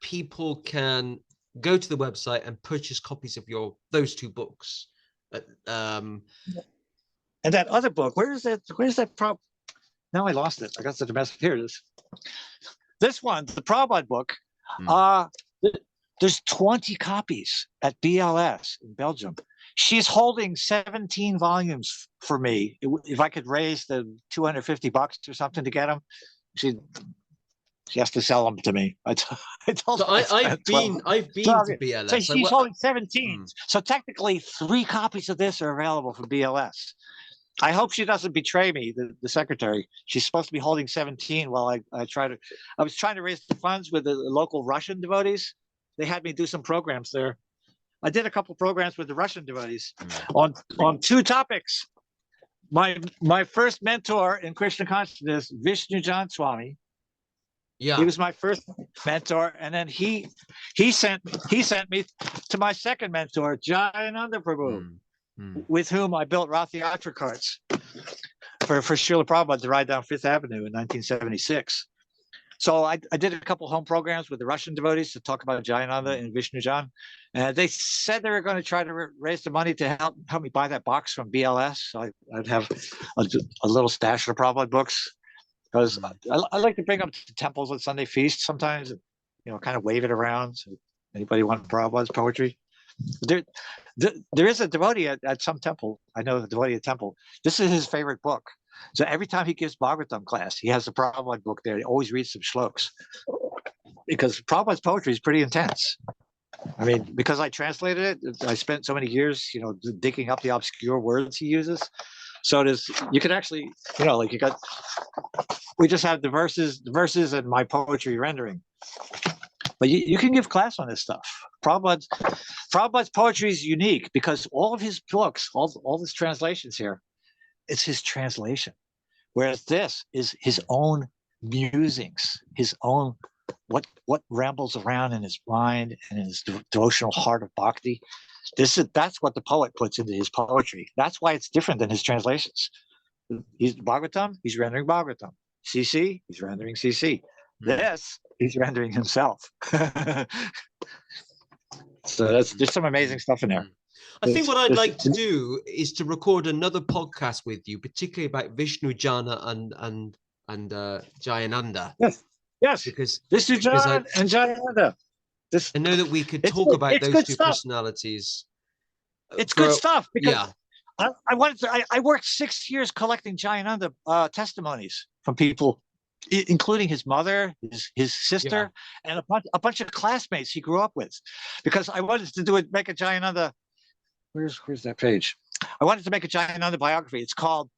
People can go to the website and purchase copies of those two books. And that other book, where's that now I lost it. I got the message. Here it is. This one, the Prabhupada book, there's 20 copies at BLS in Belgium. She's holding 17 volumes for me. If I could raise the $250 or something to get them, she has to sell them to me. I've been to BLS. So she's holding 17. So technically, 3 copies of this are available from BLS. I hope she doesn't betray me, the secretary. She's supposed to be holding 17 while I was trying to raise the funds with the local Russian devotees. They had me do some programs there. I did a couple programs with the Russian devotees on 2 topics. My first mentor in Krishna consciousness, Vishnu Jan Swami. Yeah, he was my first mentor, and then he sent me to my second mentor, Jayananda Prabhu, with whom I built Rath Yatra carts for Srila Prabhupada to ride down Fifth Avenue in 1976. So I did a couple home programs with the Russian devotees to talk about Jayananda and Vishnu Jan, and they said they were going to try to raise the money to help me buy that box from BLS. So I'd have a little stash of Prabhupada books. Because I like to bring them to temples at Sunday feast sometimes, kind of wave it around. So anybody want Prabhupada's poetry? There is a devotee at some temple. I know the devotee at temple. This is his favorite book. So every time he gives Bhagavatam class, he has the Prabhupada book there. He always reads some shlokas. Because Prabhupada's poetry is pretty intense. I mean, because I translated it, I spent so many years, digging up the obscure words he uses. So you could actually, we just have the verses and my poetry rendering. But you can give class on this stuff. Prabhupada's poetry is unique because all of his books, all his translations here, it's his translation. Whereas this is his own musings, his own, what rambles around in his mind and in his devotional heart of bhakti. That's what the poet puts into his poetry. That's why it's different than his translations. He's Bhagavatam, he's rendering Bhagavatam. CC, he's rendering CC. This, he's rendering himself. So there's some amazing stuff in there. I think what I'd like to do is to record another podcast with you, particularly about Vishnu Jana and Jayananda. Yes. Because Vishnu Jana and Jayananda. This I know that we could it's talk about it's those good two stuff. personalities. It's good stuff because Yeah, I worked 6 years collecting Jayananda testimonies from people, including his mother, his sister, and a bunch of classmates he grew up with, because I wanted to make a Jayananda. Where's that page? I wanted to make a Jayananda biography. It's called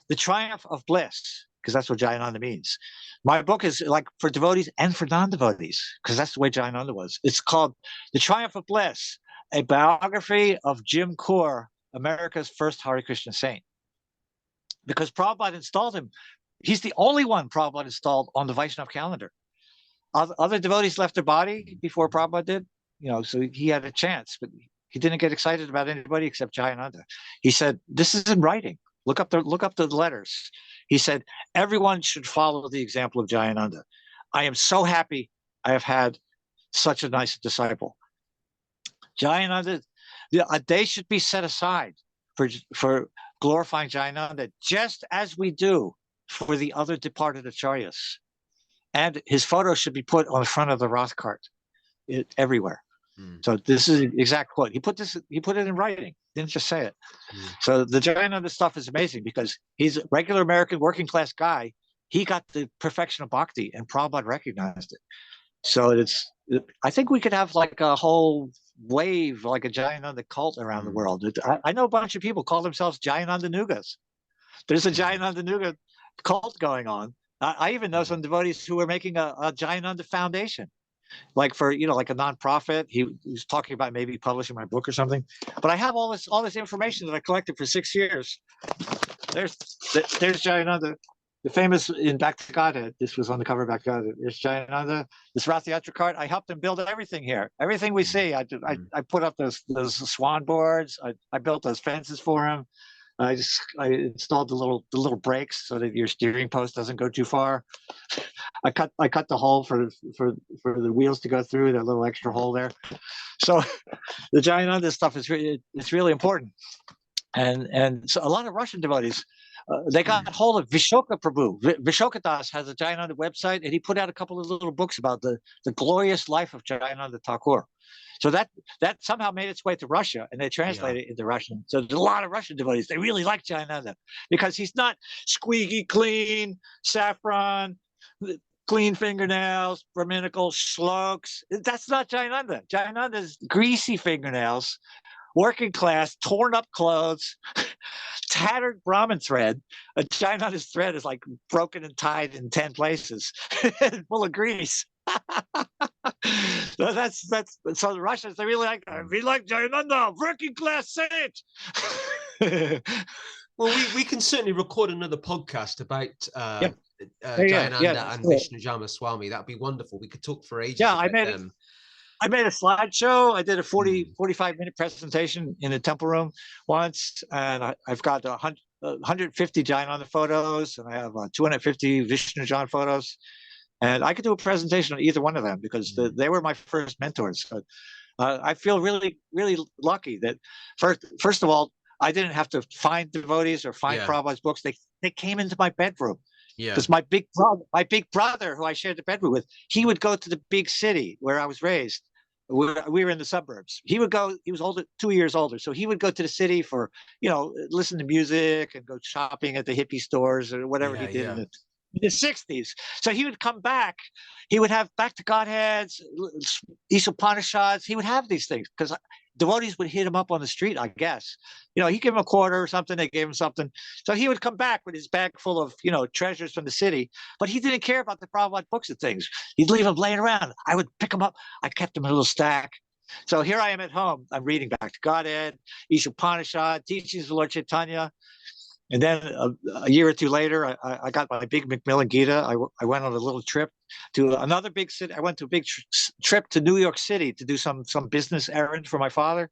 The Triumph of Bliss, because that's what Jayananda means. My book is like for devotees and for non-devotees, because that's the way Jayananda was. It's called The Triumph of Bliss, a biography of Jim Kaur, America's first Hare Krishna saint. Because Prabhupada installed him. He's the only one Prabhupada installed on the Vaishnava calendar. Other devotees left their body before Prabhupada did, so he had a chance, but he didn't get excited about anybody except Jayananda. He said, "This is in writing. Look up the letters." He said, "Everyone should follow the example of Jayananda. I am so happy I have had such a nice disciple." Jayananda, a day should be set aside for glorifying Jayananda, just as we do for the other departed acharyas. And his photo should be put on the front of the Roth cart everywhere. So this is an exact quote. He put it in writing, didn't just say it. So the Jayananda stuff is amazing because he's a regular American working class guy. He got the perfection of bhakti, and Prabhupada recognized it. So I think we could have like a whole wave, like a Jayananda cult around the world. I know a bunch of people call themselves Jayananda Nugas. There's a Jayananda Nuga cult going on. I even know some devotees who are making a Jayananda foundation, like for like a nonprofit. He was talking about maybe publishing my book or something. But I have all this information that I collected for 6 years. There's Jayananda, the famous in Back to Godhead. This was on the cover of Back to Godhead. There's Jayananda, this Rath Yatra cart. I helped him build everything here. Everything we see, I put up those swan boards. I built those fences for him. I installed the little brakes so that your steering post doesn't go too far. I cut the hole for the wheels to go through, that little extra hole there. So the Jayananda stuff is really important. And so a lot of Russian devotees, they got hold of Vishoka Prabhu. Vishoka Das has a Jayananda website, and he put out a couple of little books about the glorious life of Jayananda Thakur. So that somehow made its way to Russia, and they translated it into Russian. So there's a lot of Russian devotees. They really like Jayananda because he's not squeaky clean, saffron, clean fingernails, Brahminical slokes. That's not Jayananda. Jayananda's greasy fingernails, working class, torn up clothes, tattered Brahmin thread. A Jayananda's thread is like broken and tied in 10 places, full of grease. So so the Russians, they really like that. We like Jayananda, working class saint. Well, we can certainly record another podcast about Jayananda and Vishnu Jamaswamy. That'd be wonderful. We could talk for ages. Yeah, I made a slideshow. I did a 45-minute presentation in a temple room once, and I've got 150 Jayananda photos, and I have 250 Vishnu Jan photos. And I could do a presentation on either one of them because they were my first mentors. So, I feel really, really lucky that first of all, I didn't have to find devotees or find Prabhupada's books. They came into my bedroom. Because my big brother, who I shared the bedroom with, he would go to the big city where I was raised. We were in the suburbs. He would go. He was 2 years older, so he would go to the city for listen to music and go shopping at the hippie stores or whatever he did in the 60s. So he would come back. He would have Back to Godheads, Upanishads. He would have these things because devotees would hit him up on the street, I guess. He gave him a quarter or something. They gave him something. So he would come back with his bag full of, treasures from the city. But he didn't care about the Prabhupada books and things. He'd leave them laying around. I would pick them up. I kept them in a little stack. So here I am at home. I'm reading Back to Godhead, Upanishad, Teachings of Lord Chaitanya. And then a year or two later, I got my big Macmillan Gita. I went on a little trip to another big city. I went to a big trip to New York City to do some business errand for my father.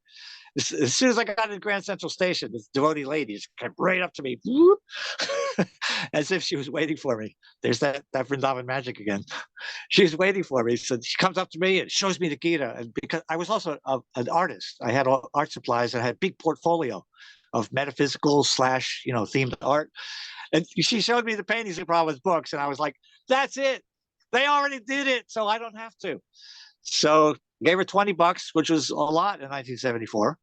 As soon as I got to Grand Central Station, this devotee lady just came right up to me, whoop, as if she was waiting for me. There's that Vrindavan magic again. She was waiting for me. So she comes up to me and shows me the Gita. And because I was also an artist, I had all art supplies and I had a big portfolio of metaphysical / themed art. And she showed me the paintings in Prabhupada's books. And I was like, that's it. They already did it. So I don't have to. So gave her $20, which was a lot in 1974.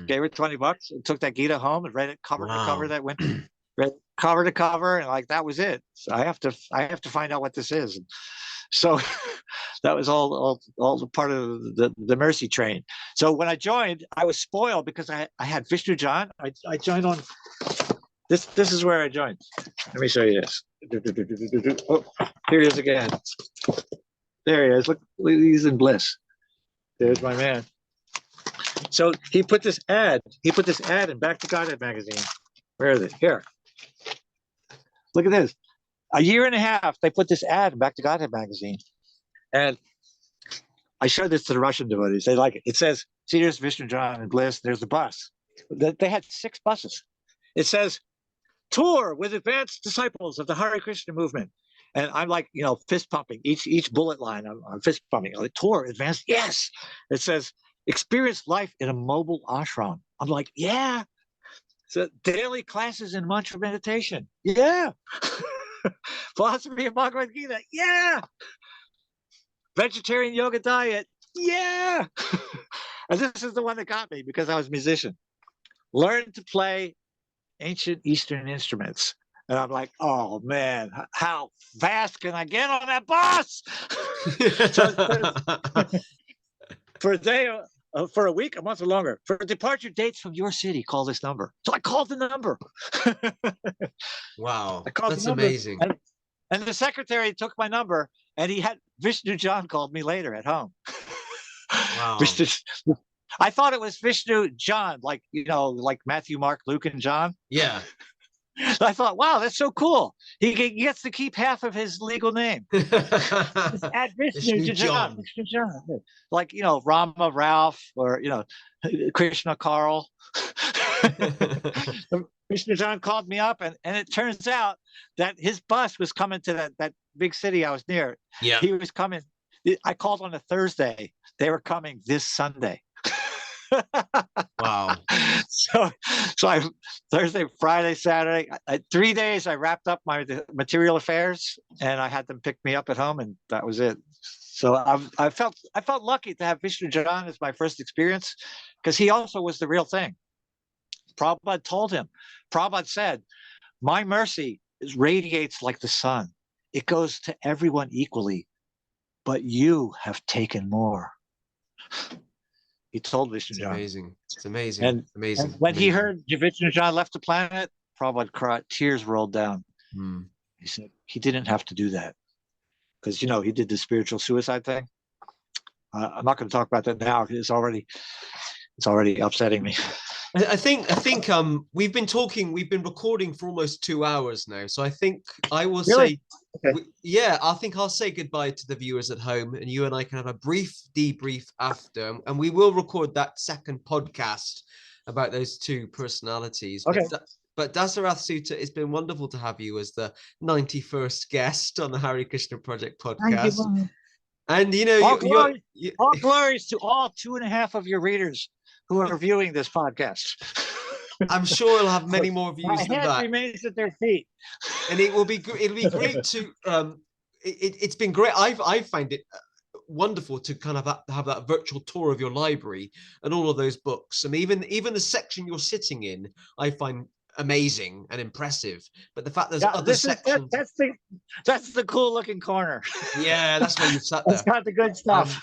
Gave her $20 and took that Gita home and read it cover to cover that winter. Read it cover to cover, and like that was it. So I have to find out what this is. And so that was all part of the Mercy train. So when I joined, I was spoiled because I had Vishnu John. I joined on this. This is where I joined. Let me show you this. Oh, here he is again. There he is. Look, he's in bliss. There's my man. So he put this ad in Back to Godhead magazine. Where is it? Here. Look at this. A year and a half, they put this ad in Back to Godhead magazine. And I showed this to the Russian devotees. They like it. It says, see, there's Vishnu John and Bliss. There's the bus. They had 6 buses. It says, tour with advanced disciples of the Hare Krishna movement. And I'm like, fist pumping. Each bullet line, I'm fist pumping. Like, tour, advanced, yes. It says, experience life in a mobile ashram. I'm like, yeah. So daily classes in mantra meditation. Yeah. Philosophy of Bhagavad Gita. Yeah. Vegetarian yoga diet. Yeah. And this is the one that got me because I was a musician. Learn to play ancient Eastern instruments. And I'm like, oh man, how fast can I get on that bus? For a day, for a week, a month or longer, for departure dates from your city, call this number. So I called the number. Wow, that's amazing. And the secretary took my number, and he had Vishnu John called me later at home. Wow. I thought it was Vishnu John, like Matthew, Mark, Luke, and John. Yeah. I thought, wow, that's so cool. He gets to keep half of his legal name. Just add Vishnu to John. Vishnu John. Like, Rama Ralph or, Krishna Carl. Krishna John called me up, and it turns out that his bus was coming to that big city I was near. Yeah. He was coming. I called on a Thursday. They were coming this Sunday. Wow. So I Thursday, Friday, Saturday, 3 days I wrapped up my material affairs, and I had them pick me up at home, and that was it. So I felt lucky to have Vishnu John as my first experience, because he also was the real thing. Prabhupada told him. Prabhupada said, my mercy radiates like the sun. It goes to everyone equally, but you have taken more. He told Vishnu John. Amazing. It's amazing. And when he heard Vishnu John left the planet, Prabhupada cried, tears rolled down. He said he didn't have to do that, because he did the spiritual suicide thing. I'm not going to talk about that now. It's already upsetting me. I think we've been recording for almost 2 hours now. So I think I will say, okay. I think I'll say goodbye to the viewers at home, and you and I can have a brief debrief after, and we will record that second podcast about those 2 personalities. Okay. But Dasaratha Suta, it's been wonderful to have you as the 91st guest on the Hare Krishna Project podcast. Thank you, and all glories to all 2.5 of your readers who are viewing this podcast. I'm sure it'll have many more views than that. My head remains at their feet, and it'll be great to. It's been great. I find it wonderful to kind of have that virtual tour of your library and all of those books, and even the section you're sitting in, I find amazing and impressive. But the fact there's other sections. That's the cool looking corner. Yeah, that's where you've sat there. That's got the good stuff.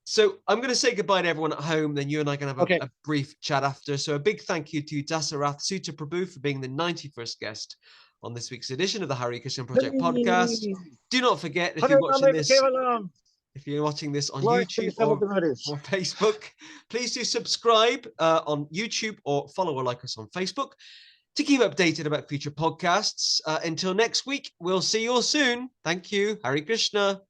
So I'm going to say goodbye to everyone at home. Then you and I can have a brief chat after. So a big thank you to Dasaratha Suta Prabhu for being the 91st guest on this week's edition of the Hare Krishna Project podcast. Do not forget, if you're watching this on YouTube or Facebook, please do subscribe on YouTube or follow or like us on Facebook to keep updated about future podcasts. Until next week, we'll see you all soon. Thank you. Hare Krishna.